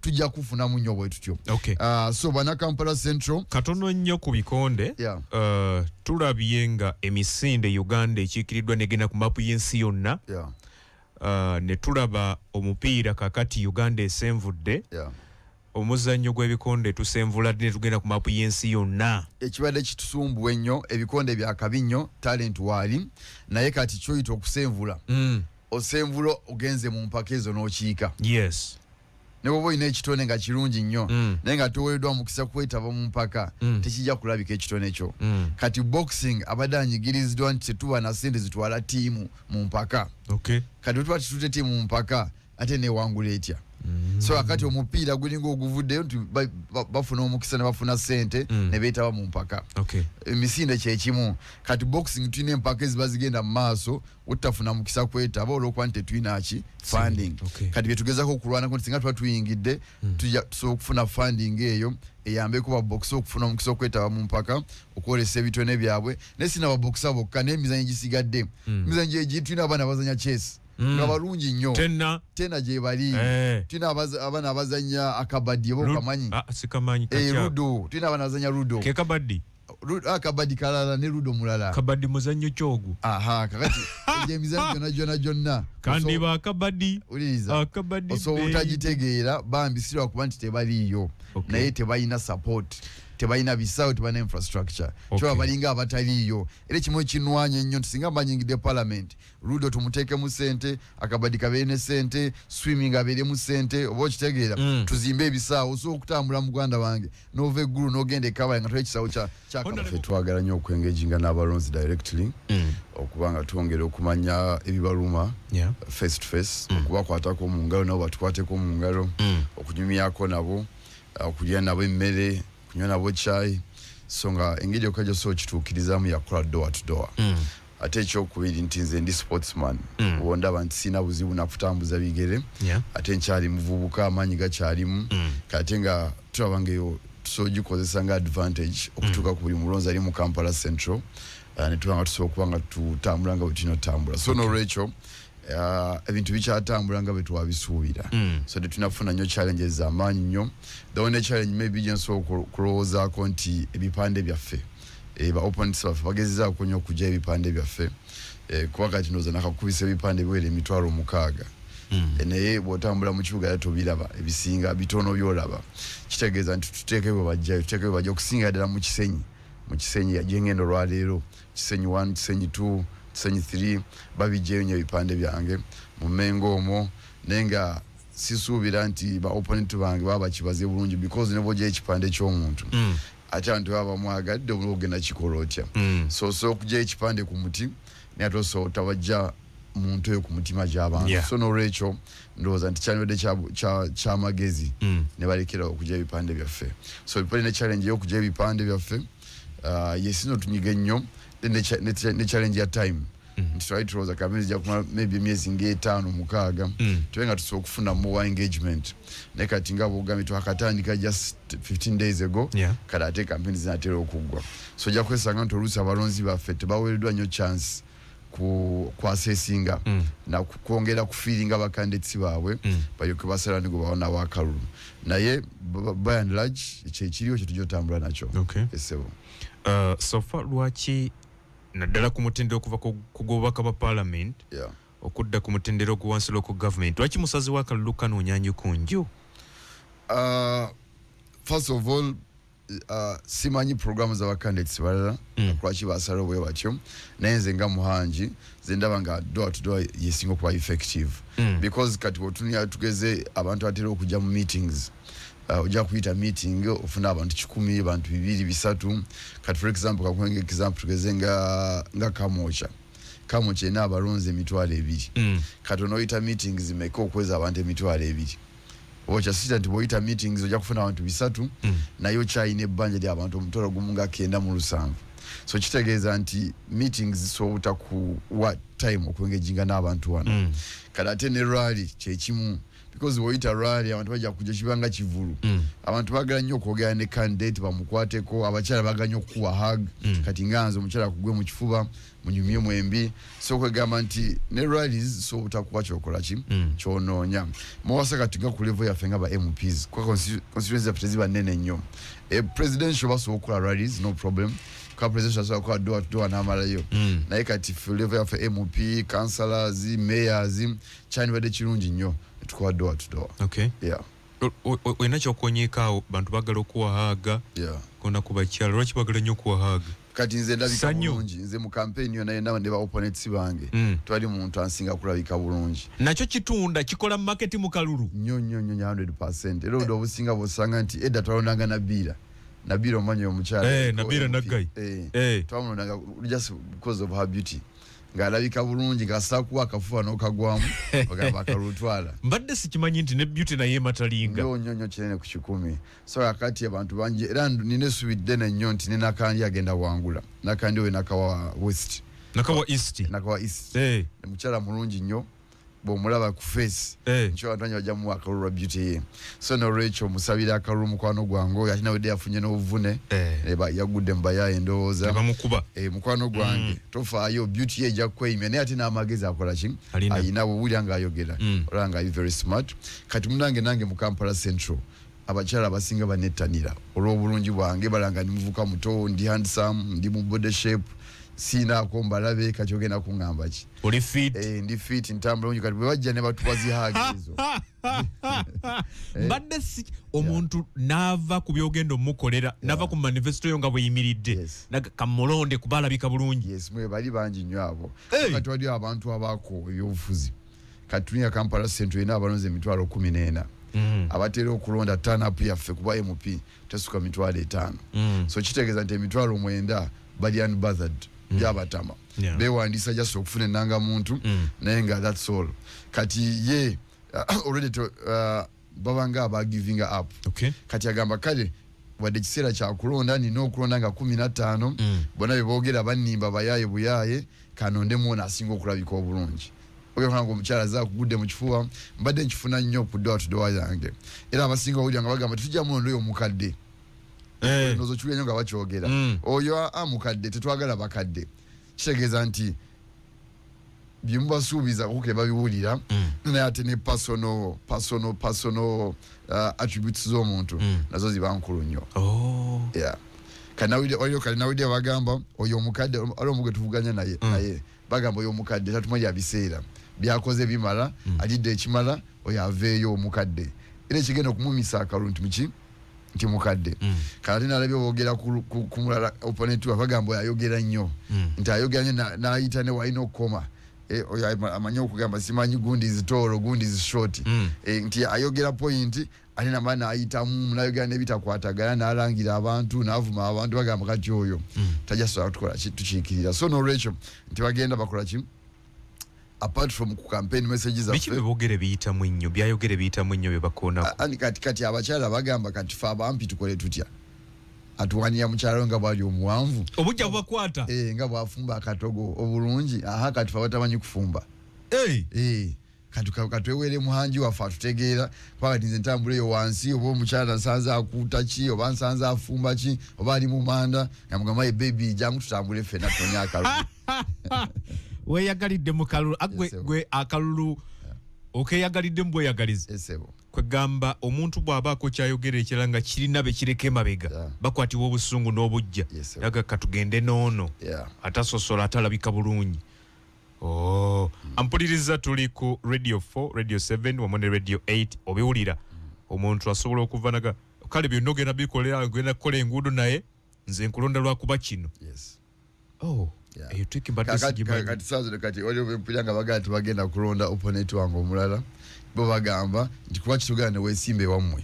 tujja kufuna mu nnyo bwe tutyo Okay. So bana Kampala Central katono nnyo ku bikonde tulabye nga emisinde Uganda ekiikiriddwa negenda ku mapu y'ensi yonna ne tulaba omupiira kakati Uganda esenvudde omuzannyo gw'ebikonde tusenvula ne tugenda ku mapu y'ensi yonna ekibadde kitusumbuwa ennyo ebikonde bya kabi nnyo talent waali naye kati kyoyita okusenvula osenvula ogenze mu mpaka ezo n'okiika yes ne bwoba olina ekitone nga kirungi nnyo naye nga toweereddwa mukisa kwetaba mu mpaka tekijja kulabika ekitone kyo kati boxing abadde anyigiriziddwa nti tetuba na sente zitwala tiimu mu mpaka okay kati tuba tutute tiimu mu mpaka ate newangula etya so akati omupiira gulinga oguvuddeyo nti bafuna omukisa ne bafuna sente ne beetaba mu mpaka okay emisinde kyekimu kati boxing tulina empaka eziba zigenda mu maaso otutafuna mukisa kwetaba olwokuba nti tetulina ki funding kati byetugezako okulwanako nti singa tuba tuyingidde tusobola okufuna funding eyo eyambeko babokisa okufuna omukisa okwetaba mu mpaka okwolesa ebitone byabwe naye sina babokisa bokka naye emizannyo gisigadde emizannyo egi tulina abaana abazanya chess nga balungi nnyo tena gye bali tulina abaana abazanya akabadi oba okamanyi sikamanyi ludo tulina abaana abazanya ludo ke kabadi akabadi kalala ne ludo mulala kabadi muzannyo kyogu kakati emizannyo gyonna kandi bakabadi uliriza osobola obutagitegeera bambi sirwa kuba nti tebaliiyo naye tebalina support tebalina bisawo tebalina infrastructure kyoba balinga abataliiyo era ekimu ekinwanya ennyo nti singa mbanyingidde parliament ludo tumuteeke mu sente akabadi kabeere ne sente swimming abeere mu sente oba okitegeera tuzimbe ebisaawo osobola okutambula muganda wange nova eggulu n'ogenda ekabale nga tole ekisaawo kyakaffe twagala nnyo okwengeginga n'abalonzi directly okuba nga twongera okumanya ebibaluma face to face okubakwatako mu ngalo nabo batukwateko mu ngalo okunyumyako nabo okulya nabo emmere kunywa nabo chai so nga engeri okajja so kituukirizamu yakola door to door ate ekyokubiri nti nze ndi sportsman wondaba nti sina buzibu nakutambuza bigere ate nkyali muvubuka amaanyi gakyalimu kate nga tulaba ngaeyo tusogikozesa nga advantage okutuuka ku buli mulonzi ali mu Kampala Central ne tuba nga tusobola okuba nga tutambula nga bwe tulina otambula so nolwekyo ebintu bikyatambula nga bwe twabisuubira so tetunafuna nnyo challenges z'amaanyi nnyo the only challenge maybe gyensobola okulowoozaako nti ebipande byaffe ba opponents baffe bagezezaako nnyo okugya ebipande byaffe kuba kati ndowooza nakakubisa ebipande biwera 60,000 naye bw'otambula mu kibuga tobiraba ebisinga bitono byolaba kitegeeza nti tuteeke bwe bajja okusinga ddala mu kisenyi yajengendo olwaleero kisenyi 1 kisenyi 2 kisenyi 3 babijjeyo nnyo ebipande byange mu Mengo omwo naye nga sisuubira nti ba opponent bange baba bakibaze bulungi because ne bw'ogyayo ekipande ky'omuntu ate abantu baba bamwagalidde obula ogenda kikola otya so osobola okugyayo ekipande ku muti naye ate osobola otabajja muntu oyo ku mutima gy'abantu so n'olwekyo ndowooza nti kyandibadde kyamagezi ne balekerawo okugya ebipande byaffe so tulina challenge y'okugya ebipande byaffe yesino tunyiga ennyo ne challenge ya time ntitwali tulowooza campaign zijja kumala maybe emyezi ng'etaano mukaaga tubenga tusobola okufuna more engagement naye kati nga bwogambye twakatandika just 15 days ago kati ate campaign zinatera okuggwa so ojja kwesanga nti oluusi abalonzi baffe tebaweereddwa nnyo chance kwasesinga na kwongera kufiiringa bakandidates baabwe balyoke basala ne gwe bawonawo akalulu naye by and large kyekiriwo kyetujja otambula nakyo esebo so far lwaki naddala ku mutendera okuva ku gobubaka ba parliament okudda ku mutendera ogwansi local government lwaki musazi w'akalulu kanoonyanyi ku nju first of all simanyi programu za bakandidates balala lwaki basalawo bwe batyo naye nze nga muhanji ze ndaba nga door to door yesinga okuba effective because kati otunia tugeze abantu atera okujja mu meetings ojja kuyita meeting ofuna abantu 100 abantu 2 3 kati for example kakuwenga example tugeze nga kamocha ina abalonzi emitwalo 2 kati onoyita meetings zimeka okweza abantu emitwalo 2 ocha sita nti boyita meetings ojja kufuna abantu 3 nayo chine ebbanja lya abantu omutwalo gumu nga 9 mu 7 so kitegeeza nti meetings so utaku what time okwengeginga n'abantu wana kati ate ne rally kyekimu because boyita rally abantu bajja kujja kibanga kivulu abantu bagala nnyo okwogera ne candidate bamukwateko abakyala bagala nnyo okuwa hug kati nganze omukyala kugwe mu kifuba munyumye mwembi so kwegamba nti ne rallies so utakuwa kyokola ki kyonoonya muwasa kati ga ku level yaffe nga ba MPs kwa constituency president banene nnyo presidential baso okukola rallies no problem kwa presidential so kwa door to door n'amalayo naye kati level yaffe MP councillors mayors chani bade kirungi nnyo tukwa door to door wena kyokonyeka bantu bagala okuwahaga kona kubakyala lwaki bagala nnyo okuwahaga kati nze ndabika bulungi nze mu campaign yo naye naba ne ba opponents bange twali muntu ansinga kulabika bulungi nakyo kitunda kikola market mu kalulu nnyo 100% era odo obusinga bosanga nti edda twalondanga Nabira omanyi omukyala Nabira Naggai twamulondanga just because of her beauty ngaalabika bulungi ngasakuwa akafuba n'okagwamu bagamba akalutwala mbadde sikimanyi nti ne beauty naye matalinga nnyo kinene ku 10 so akati abantu bangi era nine subidde nnyo nti Nakandi agenda wangula Nakandi we Nakawa West Nakawa East mukyala mulungi nnyo bomulaba ku face ncho atanya bajamu akalulu beauty ye so no Rachel musabira akalulu mukwano gwango yatina wede afunye no vune yagudde mbaya endooza bamukuba mukwano gwange tofayo beauty ye jakwe imene ati na amagezi akola ki ayina bubuli anga ayogera olanga is very smart kati munange nange mu Kampala Central abakyala abasinga banettanira olw'obulungi bwange balanga ni muvuka muto ndi handsome ndi mu body shape sina kombalabe kachogena kungamba ki oli fit ndi fit ntambula nyo kati bwajja ne batupazi hagizo mbadde omuntu nava ku byogendo mukolera nava ku manifesto yo nga bweyimiridde kamulonde kubalabika bulungi mwe bali bangi nnyo abo kati wali abantu abako ebyobufuzi katunya Kampala Central ina abalonze emitwalo 14 abatera okulonda turn up yaffe kuba MP tesuka mitwalo 5 so kitegeeza nti emitwalo 9 bali unbothered yabatama bewandisa just okufuna nanga muntu naye nga that's all kati ye already to babanga aba giving up kati agamba kale wadde kiseera kya kulonda nina okulonda nga 15 bona beboogera bannimba bayaye buyaye kanonde muona asinga okulabika obulungi ogekango omukyala zakugudde mu kifuba mbadde nkifuna nnyo ku door to door yange era abasinga owulira nga bagamba tujja mulondo oyo mukadde nozo chuyenyo nga bakyogera oyo amukadde tetwagala bakadde kitegeeza nti byumubasuubiza kuke babiwulira naye ate ne personal attributes z'omuntu nazo ziba nkulu nnyo kanawulire bagamba oyo omukadde ali omugwe tuvuganya naye bagamba oyo omukadde tatumalya biseera byakoze bimala alidde ekimala oyo aveeyo omukadde era ekigenda okumumisa akalulu nti mukadde kati nalabye boogera ku mulala opponent wa bagamba ayogera nnyo nti ayogera nnyo n'ayita ne walina okukoma oyo amanyi okugamba simanyi gundi zitoro gundi zishort nti ayogera point ali namana ayitamu nayogera nebitakwatagana n'alangira abantu n'avuma abantu bagamba kati oyo tajasobola tukola tukiikirira so no Rachel nti bagenda bakola ki apart from campaign messages biki bebogere biyitamu nnyo byayogere biyitamu nnyo bye bakona kati abakyala bagamba kati fa abampi tukole tutya atuwania mukyalo nga bwali omuwanvu obujja bwakwata nga bwafumba akatogo obulungi aha kati fa batamanyi kufumba katwewere muhanji waffe atutegeera kwakati nze ntambula eyo wansi oba omukyala nsanze akuuta ki oba nsanze afumba ki oba ali mu manda nga mugamba bebi jangu tutambule ffenna tonya akalulu weyagalidde mu kalulu gwe akalulu okeyagalidde mu bweyagalize kwegamba omuntu bw'abaako kyayogera ekirala nga kirina be kireka emabega bakwatibwa obusungu n'obujja yaga katugende n'ono atasosola atalabika bulungi. Ampuliriza tuli ku Radio 4, Radio 7 wamu ne Radio 8 obiwulira omuntu asobola okuva naga kale byonna ogenda bikolera ogenda kukola enguudo naye nze nkulonda lwakuba kino. Kati saazo kati waliwo mpulira nga bagamba bagenda kulonda opponent wange omulala bo bagamba nti kuba kitugana ne weesimbe wammwe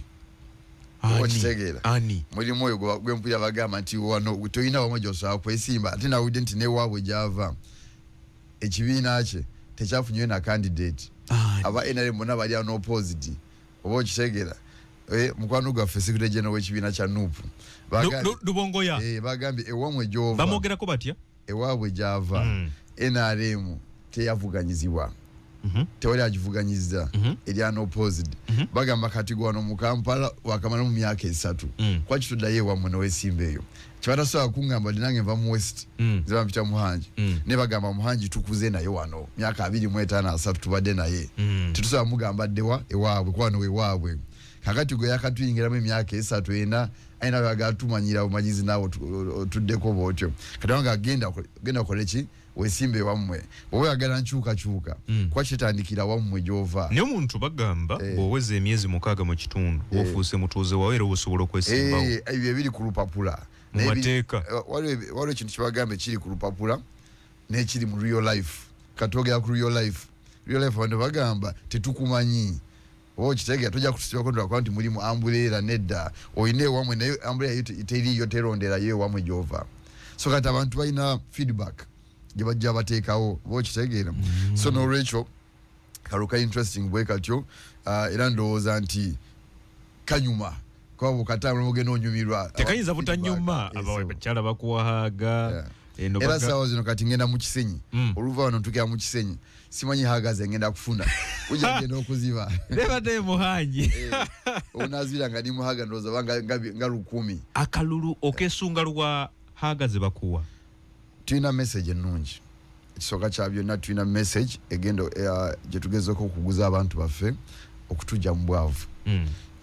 okitegeera mulimu oyo gwe mpulira bagamba nti wano toyina wammwe gy'osobola kwesimba ate nawudde nti newaabwe gy'ava ekibiina kye tekyafunyiwe na candidate aba NRM bonna bali unopposed oba okitegeera mukwano gwaffe secretary general w'ekibiina kya NUP Lubongoya bagambye ewamwe gy'ova bamogerako batya ewaabwe gy'ava NRM teyavuganyizibwa tewali agivuganyiza eri unopposed bagamba kati gwano mu Kampala wakamala mu myaka 3 kwa kituddayo ewamwe neweesimba eyo kyebatasobola kungamba dinange nva mu west nze bampita muhanji ne bagamba muhanji tukuze naye wano myaka 25 tubadde naye tetusobola mugamba ddewa ewaabwe kwano ewaabwe kakati gwe yakatuyingiramu emyaka 3 ena ayina bagatumanyira omanyizi naawe tuddeko bwotyo kati wange agenda koleki weesimbe wammwe bwoba oyagala nkyukakyuka kuba kitandikira wammwe gy'ova naye omuntu bagamba bw'oweza emyezi 6 mu kitundu ofuuse mutuuze wawe era osobola okwesimbawo ebyo ebiri ku lupapula mu mateeka waliwo ekintu kyebagambe ekiri ku lupapula n'ekiri mu real life katwogera ku real life abantu bagamba tetukumanyi oba okitegeera tojja kutusibako ndolwakuba nti mulimu ambuleera nedda oyina ewamwe naye ambuleera teriyo teronderayo ewamwe gy'ova so kati abantu balina feedback gye bajja bateekawo oba okitegeera so n'olwekyo kaluka interesting bwe katyo era ndowooza nti kanyuma kuba bukatambula mugenda onyumirwa tekayinza butanyuma abakyala bakuwahaaga era saawa zino kati ngenda mu kisenyi oluva wano ntukira mu kisenyi simanyi hagaze ngenda kufuna ujja genda okuziba nebadde muhanji onazira nga ndi muhaga ndowooza nga 10 akalulu okesunga lwa hagaze bakuwa tulina message ennungi ekisooka kya byonna tulina message egenda gye tugezeeko okuguza abantu baffe okutujja mu bwavu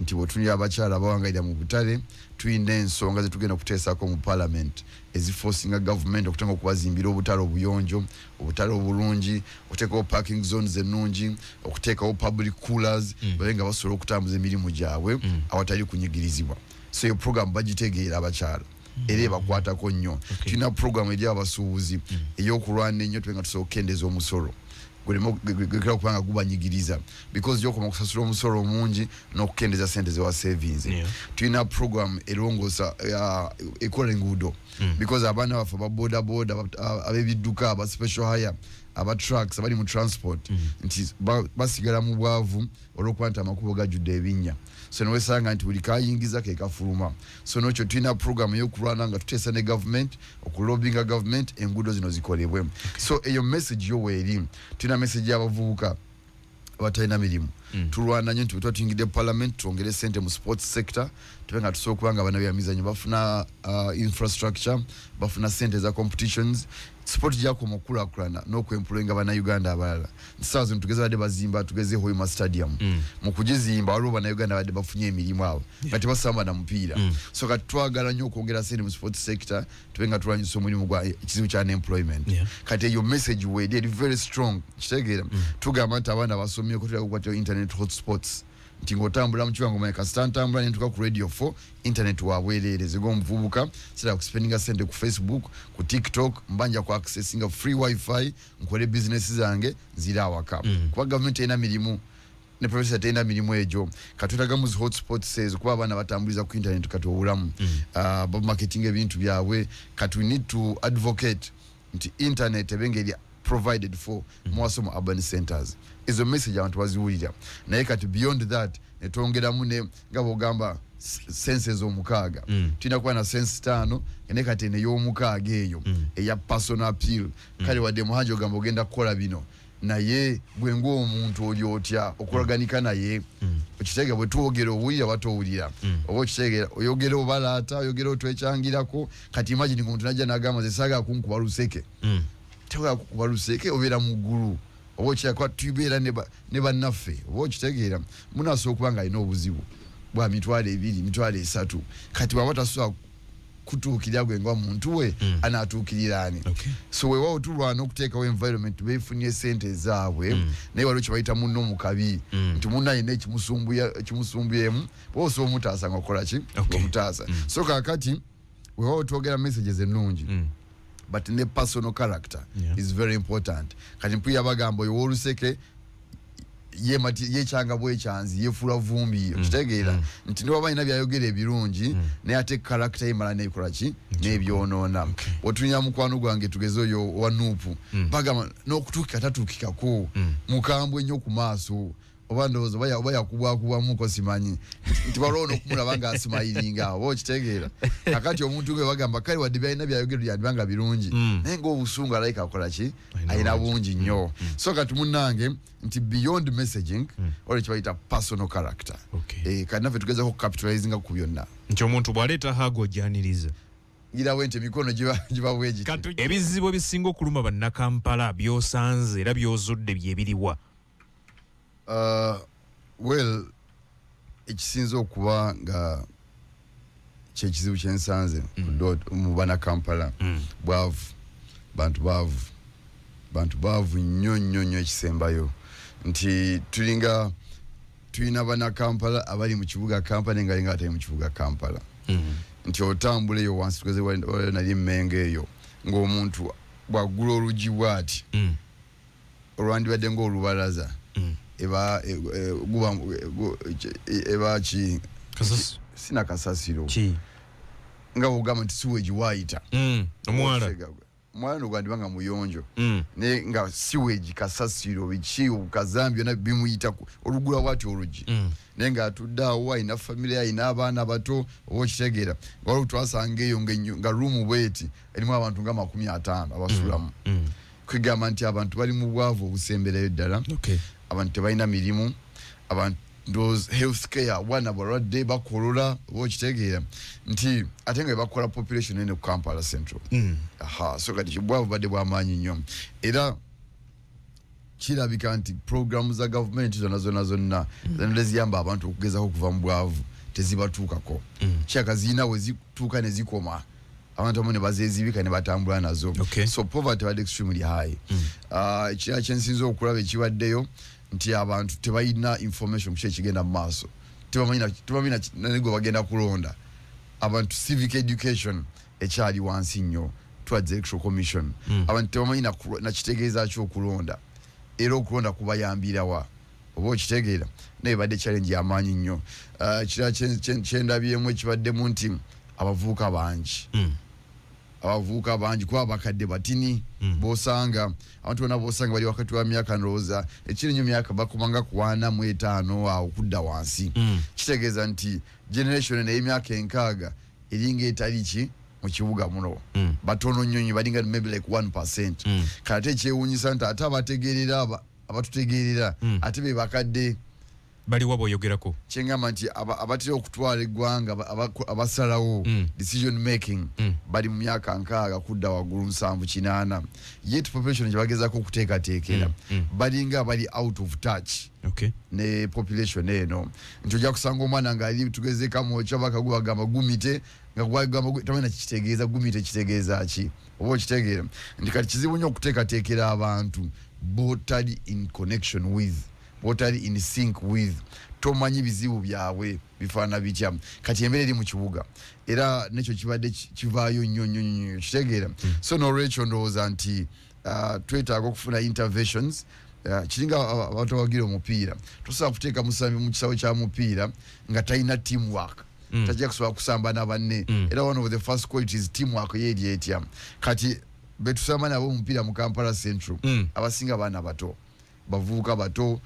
nti bwetunira abakyala abawangalira mu butale tulina ensonga zetugenda okuteesako mu parliament eziforcinga government okutanga okubazimbira obutale obuyonjo obutale obulungi okuteekawo parking zones ennungi okuteekawo public coolers babe nga basobola okutambuza emirimu gyabwe awatali kunyigirizibwa so eyo program bagitegeera abakyala era ebakwatako nnyo tulina program eri abasuubuzi ey'okulwana ennyo tubenga tusobola okukendeeza omusolo gwekera kubanga gubanyigiriza because gyokoma okusasula omusolo mungi n'okukendeza sente zewa savings tulina program erongoosa ekola enguudo because abaana baffe ababodaboda ab'ebidduka aba special hire aba trucks abali mu transport nti basigala mu bwavu olw'okuba nti amakubo gajjudde ebinnya so nowesanga nti buli kayingiza ke kafuluma so nokyo tulina program y'okulwana nga tuteesa ne government okulobinga government enguudo zino zikolebwe so eyo message yo weeri tulina message y'abavubuka abatalina mirimu tulwana nnyo nti bwe tuyingidde parliament twongere sente mu sports sector tube nga tusobola okuba nga abaana byamizanyo bafuna infrastructure bafuna sente za competitions sport gyakoma okukulaakulana n'okwempulwenga bannayuganda abalala nsaawa zino tugeze badde bazimba tugeze Hoima stadium mu kugizimba waliwo bannayuganda badde bafunye emirimu abo nga tebasamba na mupiira so kati twagala nnyo okwongera sente mu sports sector tube nga tulwanyisa omulimu gwa ekizibu kya unemployment kati eyo message weedi eri very strong kitegeera tugamba nti abaana basomyeko tulina kukwatira internet hotspots nti ng'otambula mu kiwango manya kasita ntambula nentuka ku Radio 4 internet wabwereereze ng'omuvubuka sira kuspendinga sente ku Facebook ku TikTok mbanja ku accessinga free wifi nkole business zange zira awaka kuba government ena mirimu ne professor tena mirimu ejo katutaga mu hotspot says kuba abana batambuliza ku internet katobulamu marketing ebintu byabwe katu need to advocate nti internet ebengeri provided for more urban centers is a message abantu baziwulira naye kati beyond that netongeramu ne ngabo gamba senses omukaaga tulina kuba na sense 5 ene kati ene y'omukaaga eyo eya personal appeal kale wadde Muhanji ogamba ogenda kukola bino naye gwe ng'omuntu oli otya okulaganika naye okitegeera bwe tuwogera owulira batowulira oba okitegeera oyogera obalaata oyogera otwekyangirako kati imagine omuntu najja n'agamba nze saagala kunkuba luseke tewa kukuba luseke obeera mu ggulu oba okitegeera tubeera ne bannaffe oba okitegeera munasobola okuba nga alina obuzibu bwa 2 3 kati bwaba tasobola kutuukirira gwe nga muntu we anaatuukirira ani so weewaawo tulwana okuteekawo environment beefunye sente ezaabwe naye waliwo kyebayita munno mukabi nti munno alina ekimusumbuyemu oba osobola omutaasa nga okola ki omutaasa so kaakati weewaawo twogera messages ennungi but ne personal character is very important kati mpulira bagamba oyo w'oluseke yekyanga bwekyanzi yefuula vumbi okitegeera nti niwaba alina byayogera ebirungi naye ate character yemala nebikola ki n'ebyonoona otunya mukwano gwange tugeze oyo wa Nuupu bagamba n'okutuukika tatuukikako mukambwe nnyo ku maaso oba ndowooza oba yakubwakubamuko simanyi nti balwo n'okumulaba nga asimayiringa oba okitegeera kakati omuntu gwe bagamba kale wadde byalina byayogera yandibanga birungi naye ng'obusungu alayika akola ki alina bungi nnyo so kati munnange nti beyond messaging olwo kibayita personal character kati naffe tugezako capitalizinga ku byonna nti omuntu bw'aleeta hago ojjaniriza girawe nti emikono giba bwegiti ebizibu ebisinga okuluma bannakampala by'osanze era by'ozudde byebiriwa well ekisinza okuba nga kyekizibu kyensanze mu bannakampala bwavu bantu baavu nnyo ekisembayo nti tulina bannakampala abali mu kibuga Kampala nga atali mu kibuga Kampala nti otambula eyo wansi tugeze nali emmengo eyo ng'omuntu bw'aggula oluggi bw'ati olwandibadde ng'olubalaza eba ki sina kasasiro nga bw'ogamba nti siweegi waayita omwana gwandibanga muyonjo naye nga siweegi kasasiro biki obukazambi byonna bimuyita olugula bwati oluggi naye ng'atudde awo alina famire alina abaana bato oba okitegeera waliwo twasanga eyo nga ruumu bweti erimu abantu nga 50 abasulamu kwegamba nti abantu bali mu bwavu obusemberayo ddala abantu tebalina mirimu abantu health care wana balwadde bakolola oba okitegeera nti ate nga bakola population ene ku Kampala Central so kati kibwavu badde bw'amaanyi nnyo era kirabika nti programu za gavumenti zonna ziyamba abantu okugezako okuva mu bwavu tezibatuukako kyaka zirina we zituuka ne zikoma abantu abamu ne bazezibika ne batambula nazo so poverty badde extremely high ekirala kyensinza okulaba ekibaddeyo nti abantu tebalina information kuki ekigenda mu maaso tebamanya nagwe bagenda kulonda abantu civic education ekyali wansi nnyo twadde electoral commission abantu tebamanyi nakitegeeza ki okulonda era okulonda kubayambirawa oba okitegeera naye badde challenge y'amaanyi nnyo kirala kyendabyemu ekibaddemu nti abavubuka bangi kuba bakadde batini bosanga abantu bonna bosanga bali wakati wa myaka ndowooza ekiri nnyo myaka bakomanga ku 45 awo kudda wansi kitegeeza nti generation ey'emyaka 6 eringa etali ki mu kibuga muno batono nnyo balinga maybe like 1% kati ekyewuunyisa nti ate abatutegeerera ate be bakadde baliwa bw'oyogerako kyengamba nti abatera okutwala eggwanga abasalawo decision making bali mu myaka 6 kudda waggulu 7-8 yet population gye bagezaako okuteekateekera balinga bali out of touch ne population eno nti ojja kusanga omwana ng'ali tugeze kamwokya bakagubagamba gumite nga gwagamba tamanya kitegeeza gumite kitegeeza ki oba okitegeera nti kati kizibu nnyo okuteekateekera abantu botali in connection with botali in sync with tomanyi bizibu byabwe bifaana bitya kati embeera eri mu kibuga era nekyo kibadde kivaayo nnyo kitegeera so n'olwekyo ndowooza nti twetaaga okufuna interventions kiringa abantu abagira omupiira tosobola kuteeka musambi mu kisawo kya mupiira nga talina teamwork tajja kusobola kusamba na banne era one of the first qualities teamwork yeeri etya kati betusamba nabo omupiira mu Kampala Central abasinga baana bato bavuka bato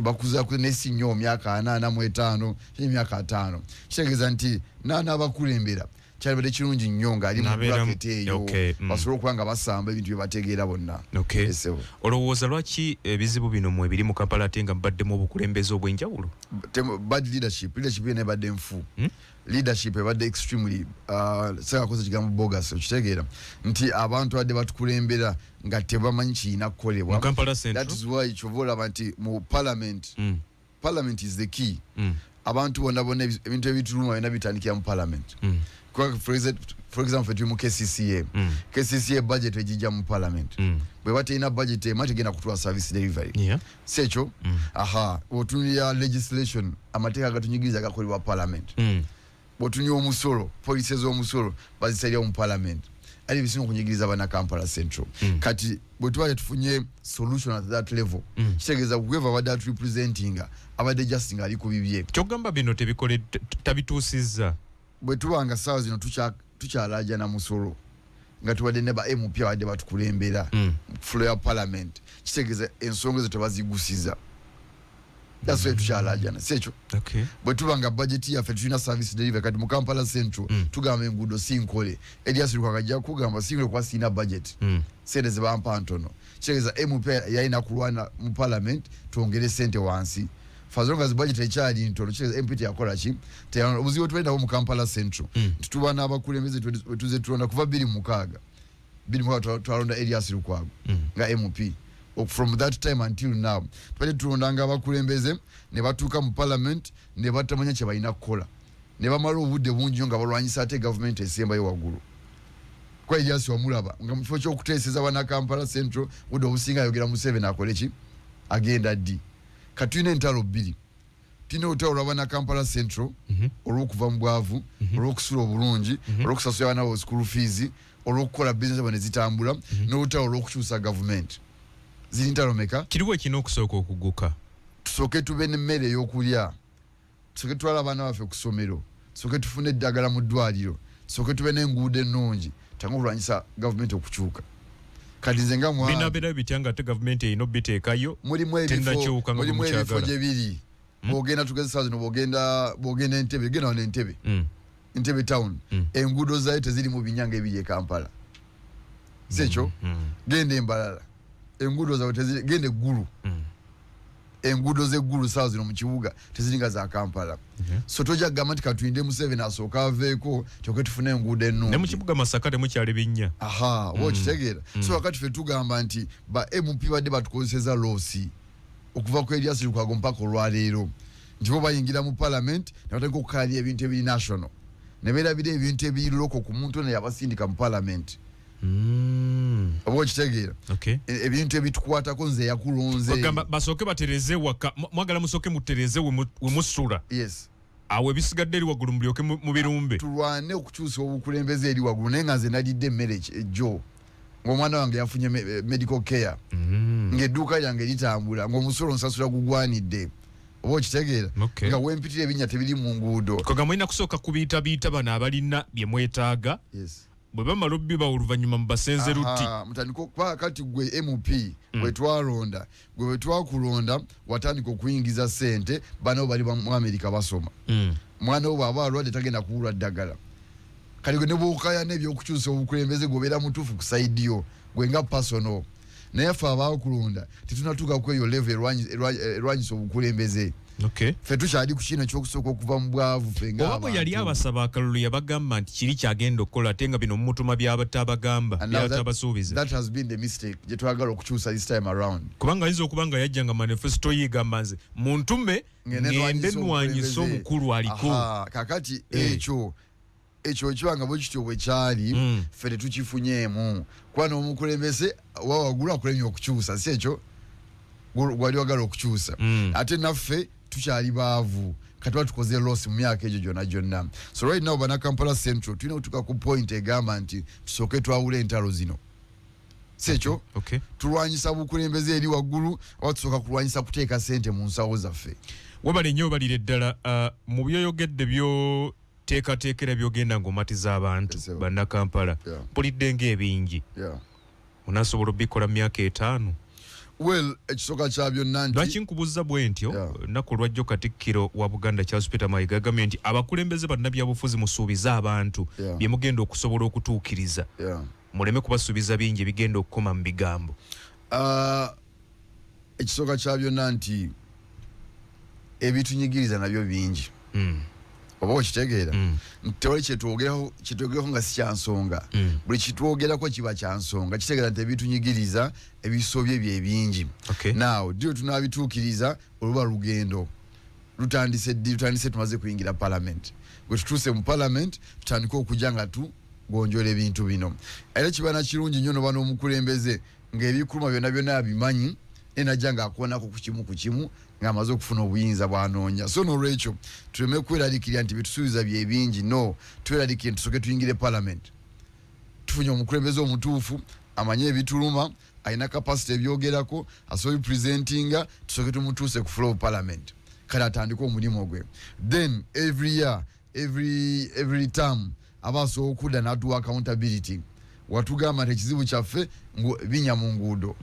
bakuza ku nesi nnyo myaka 45 myaka 5 kitegeeza nti nana abakulembera kyalibadde kirungi nnyo ng'ali mu bracket eyo basobola okuba nga basamba ebintu bye bategeera bonna. Olowooza lwaki ebizibu bino mwe biri mu Kampala ate nga mubaddemu obukulembeze obw'enjawulo? Bad leadership yena ebadde nfu. Leadership ebadde extremely sekakoze kigambo bogus okitegeera nti abantu badde batukulembera nga tebamanyi kiyina kukolebwa. That is why kyovolaba nti mu parliament parliament is the key. Abantu bonna ebintu ebituluma byonna bitandikira mu parliament. For example, tuli mu KCCA. KCCA budget ejija mu parliament. Bwe bateina budget emati genda kutwa service delivery. Secho otunira legislation amateeka gatunyigiriza gakolebwa parliament. Botunyo omusolo police z'omusolo bazisalira mu parliament. Ali bisinga okunyigiriza bana Kampala Central. Kati bwe twali tufunye solution at that level. Kitegeeza whoever was representing abadde just nga ali ku bibye. Kyogamba bino tebikole tabituusizza. Bwe tubanga sawa zino tukyalaja na musolo nga tubadde ne ba MP abadde batukulembera floor ya parliament kitegeeza ensonga zo tebazigusiza. That's why tukyalaja na secho. Bwe tubanga budget yaffe tulina service delivery kati mu Kampala Central tugamba enguudo sinkole Elias Lukakajja kugamba sinkole kwa sina budget sente ze bampa ntono kitegeeza MP yalina kulwana mu parliament tuongere sente wansi. As long as budget ekyali ntono kitegeeza MP yakola ki obuzibu twenda mu Kampala Central tutuba n'abakulembeze tuze tulonda kuva 2006 twalonda Elias Lukwago nga MP. From that time until now twali tulondanga abakulembeze ne batuuka mu parliament ne batamanya kye balina kukola ne bamala obudde bungi nga balwanyisa ate government esembayo waggulu. Kwa Elias wamulaba nga mu kifo ky'okuteeseza bana Kampala Central budde obusinga ayogera Museveni akole ki agenda ddi. Katuyina entalo bbiri. Tulina olutalo lw'abana Kampala Central olw'okuva mu bwavu olw'okusula obulungi olw'okusasula abaana school fees olw'okukola business bane zitambula n'olutalo olw'okukyusa government. Ziri ntalo meka? Kiriwo ekina okusooka okuguka. Tusooke tube n'emmere ey'okulya. Tusooke twala abaana baffe ku ssomero. Tusooke tufune eddagala mu ddwaliro. Tusooke tube n'enguudo ennungi. Tangu okulwanyisa government okukyuka. Kati nze nga mwana binabeera bitya nga ate government erina obbiteekayo mulimu ebifo gye biri. Bw'ogenda tugeze saa zino bw'ogenda Entebbe genda wano Entebbe town enguudo zaayo teziri mu binyanga ebiri e Kampala. Sekyo genda Embalala enguudo zaabwe teziri genda eggulu enguudo z'eggulu saa zino mu kibuga teziringa za Kampala. So tojja kugamba nti katuyinde Museveni asooka aveeko kyokka tufune enguudo ennungi. Ne mu kibuga Masaka temukyali binnya. Okitegeera. So wakati ffe tugamba nti ba MP badde batukozeseza loosi okuva ku Elias Lukwago mpaka olwaleero nti bo bayingira mu parliament ne batandika okukaalya ebintu ebiri national ne beerabira ebintu ebiri loko ku muntu ono yabasindika mu parliament. Oba okitegeera ebintu ebitukwatako nze yakulonze ogamba basooke batereze waka mwagala musooke mutereze we musula. Awo ebisigadde eri waggulu mulyoke mu birumbe tulwane okukyusa obukulembeze eri waggulu naye nga nze nalidde emmere ejjo ng'omwana wange yafunye medical care ng'edduuka lyange litambula ng'omusolo nsasula gugwanidde. Oba okitegeera nga wempitira ebinnya tebiri mu nguudo koga mulina kusooka kubiita bano abalina bye mwetaaga bwe bamala obbiba oluvannyuma mu basenze lutti mutandika kati gwe MP bwe twalonda gwe bwe twakulonda watandika okuyingiza ssente bano bali mu Amerika basoma mwana wo bw'aba alwadde tagenda kubulwa ddagala kati gwe ne bw'okaya n'ebyokukyusa obukulembeze gweobeera mutuufu ku sayidi yo gwe nga personal naye ffe abaakulonda tetunatuuka ku eyo level erwanyisa obukulembeze. Ffe tukyali ku kino ekyokusooka okuva mu bwavu ffe nga oba bwe yali abasaba akalulu yabagamba nti kiri kyagenda okukola ate nga bino mumutuma byabatabagamba byatabasuubiza. That has been the mistake gye twagala okukyusa this time around kubanga ayinza okuba nga yajja nga manifesto yigamba nze muntume ngende nnwanyisa omukulu aliko kakati ekyo ekibanga bwe kityo bwe kyali ffe tetukifunyeemu kuba n'omukulembeze wawaggulu akulemye okukyusa si ekyo gwali wagala okukyusa ate naffe tukyali baavu kati batukoze loss mu myaka egyo gyonna. So right now bana Kampala Central tulina okutuuka ku point egamba nti tusooke twawula entalo zino si ekyo tulwanyisa bukulembeze eri waggulu oba tusooka kulwanyisa kuteeka ssente mu nsawo zaffe. Webale nnyo obalire ddala mu byoyogedde byo teekateekera byogenda ng'omatiza abantu banna Kampala mpulidde ng'ebingi onaasobola obbikola myaka 5 well ekisoka kya byonna nti lwaki nkubuuza bwe ntyo nnaku lwajjo Katikkiro wa Buganda Charles Peter Mayiga agambye nti abakulembeze bannabyabufuzi musuubiza abantu bye mugenda okusobola okutuukiriza muleme kubasuubiza bingi bigenda okukoma mu bigambo. Ekisoka kya byonna nti ebitunyigiriza nabyo bingi oba okitegeera tewali kyetwogeraho nga si kyansonga buli kitwogerako kiba kyansonga kitegeera nti ebitunyigiriza ebisobye bye bingi now dio tunabituukiriza oluba lugendo lutandise tumaze kuyingira parliament bwe tutuuse mu parliament tutandika okujja nga tugonjola ebintu bino era kiba na kirungi nnyo noba n'omukulembeze ng'ebikuluma byonna byonna abimanyi enajja ng'akuonako ku kimu ng'amaze okufuna obuyinza bw'anoonya so n'olwekyo tuleme kweraliikirira nti bitusuubiza bye bingi no tweraliikire tusooke tuyingire parliament tufunye omukulembeze omutuufu amanye ebituluma alina capacity ebyogerako asobola bipresentinga tusooke tumutuuse ku floor of parliament kale atandika omulimu gwe then every year every term aba asobola okudda n'atuwa accountability watugamba nti ekizibu kyaffe binya mu nguudo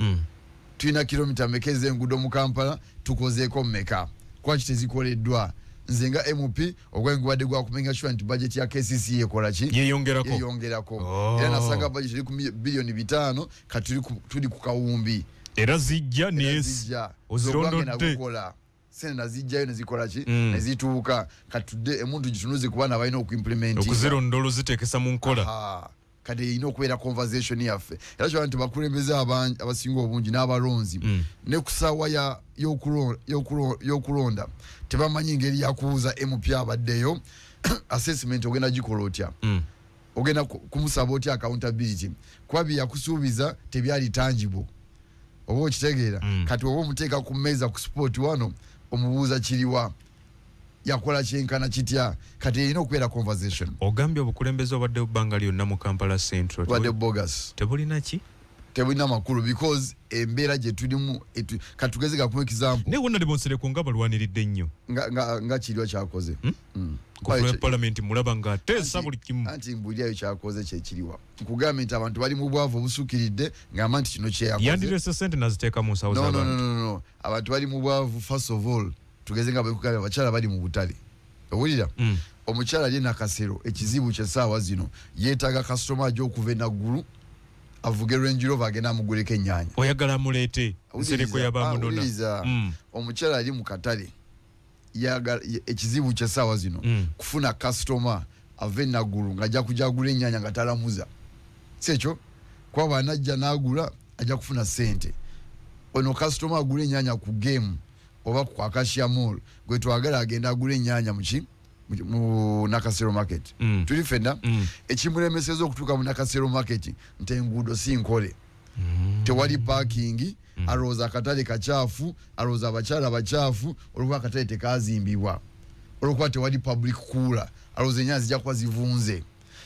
tulina kilomita mmeka ez'enguudo mu Kampala tukozeeko mmeka kwaki tezikoleddwa nze nga MP ogwengubadde gwa kumenya sure nti budget ya KCC ekola ki yeyongerako era nasanga budget eri ku bilioni 5 kati tuli ku kawumbi era zijja nezijja ozirondodde sena zijjayo nezikola ki nezituuka katudde emuntu gitunuze kuba n'abalina okuimplementinga okuzirondolo zitekesa mu nkola kade ino kubeera conversation yaffe era kyo nti bakulembeze abasinga obungi n'abalonzi ne kusawa y'okulonda tebamanyi ngeri yakubuuza MP abaddeyo assessment ogenda gikola otya ogenda kumusaba otya accountability kuba bye yakusuubiza tebyali tangible oba okitegeera kati oba omuteeka ku mmeeza ku sport wano omubuuza kiriwa yakola kyenkana kitya kati erina okubeera conversation. Ogambye obukulembeze obadde bubbanga lyonna mu Kampala Central obadde bogus tebulina ki tebulina makulu because embeera gye tulimu katugeze gakuwa example ne wonna libonsereko nga balwaniridde nnyo nga kiriwa kyakoze kufuna parliament mulaba nga ateesa buli kimu anti mbulirayo kyakoze kyekiriwa nkugambye nti abantu bali mu bwavu obusukiridde ngamba nti kino kyeyakoze yandirese sente naziteeka mu nsawo z'abantu no abantu bali mu bwavu first of all tugeze nga bwekugambye abakyala bali mu butale owulira omukyala ali nakasero ekizibu kyesaawa zino yeetaaga kasitoma ajja okuva enaggulu avuge Range Rover agenda amuguleko ennyaanya oyagala amuleete nsereko yabamunona omukyala ali mu katale ekizibu kyesaawa zino kufuna kasitoma ava enaggulu ng'ajja kujja agula ennyaanya nga talamuza si ekyo kwaba anajja n'agula ajja kufuna ssente ono kasitoma agula ennyaanya ku game oba ku Acacia Mall gwe twagala agenda agula ennyaanya mu Nakasero market tuli fenna ekimulemeseza okutuuka mu Nakasero market nti enguudo si nkole tewali parking alowooza akatale kacaafu alowooza abakyala bacaafu olwokuba akatale tekazimbibwa olwokuba tewali public cooler alowooza ennyaanya zijja kuba zivunze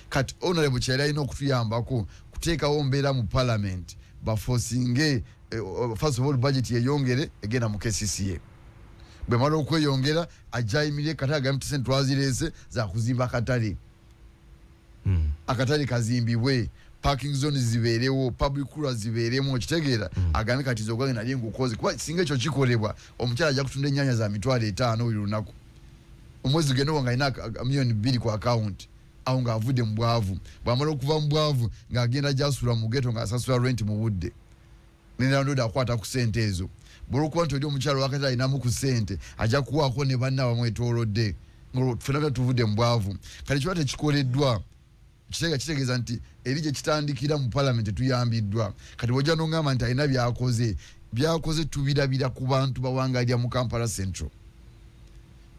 kati honorable kyali alina okutuyambako kuteekawo mbeera mu parliament bafosinge first of all budget yeyongere egenda mu KCCA bwe mala okweyongera ajja ayimirire kati agambe sente twazireese za kuzimba akatale akatale kazimbibwe parking zone zibeerewo public cooler zibeeremu okitegeera agambe kati zogwange nali ngukoze kuba singa ekyo kikolebwa omukyala ajja kutunda ennyaanya za $500 buli lunaku omwezi genda nga alina million 2 ku account awo ng'avudde mu bwavu bw'amala okuva mu bwavu ng'agenda gyasula mu ghetto ng'asasula rent mu budde nendandoda akwata ku sente ezo bw'olwokuba nti oli omukyalo wakati alinamu ku sente ajja kuwaako ne banna bamwetoolodde ffenna tuvudde mu bwavu kati kiba tekikoleddwa kitegeeza nti eri gye kitandikira mu palamenti tuyambiddwa kati bw'ojja n'ongamba nti alina byakoze tubirabira ku bantu bawangalira mu Kampala Central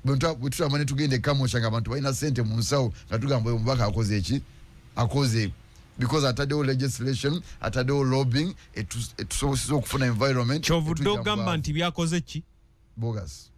bwe tutamba ne tugenda ekamosha ng'abantu balina sente mu nsawo nga tugamba omubaka akoze eki akoze because ataddewo legislation ataddewo lobbying etusobozesa okufuna environment kyovudde ogamba nti byakoze ki bogus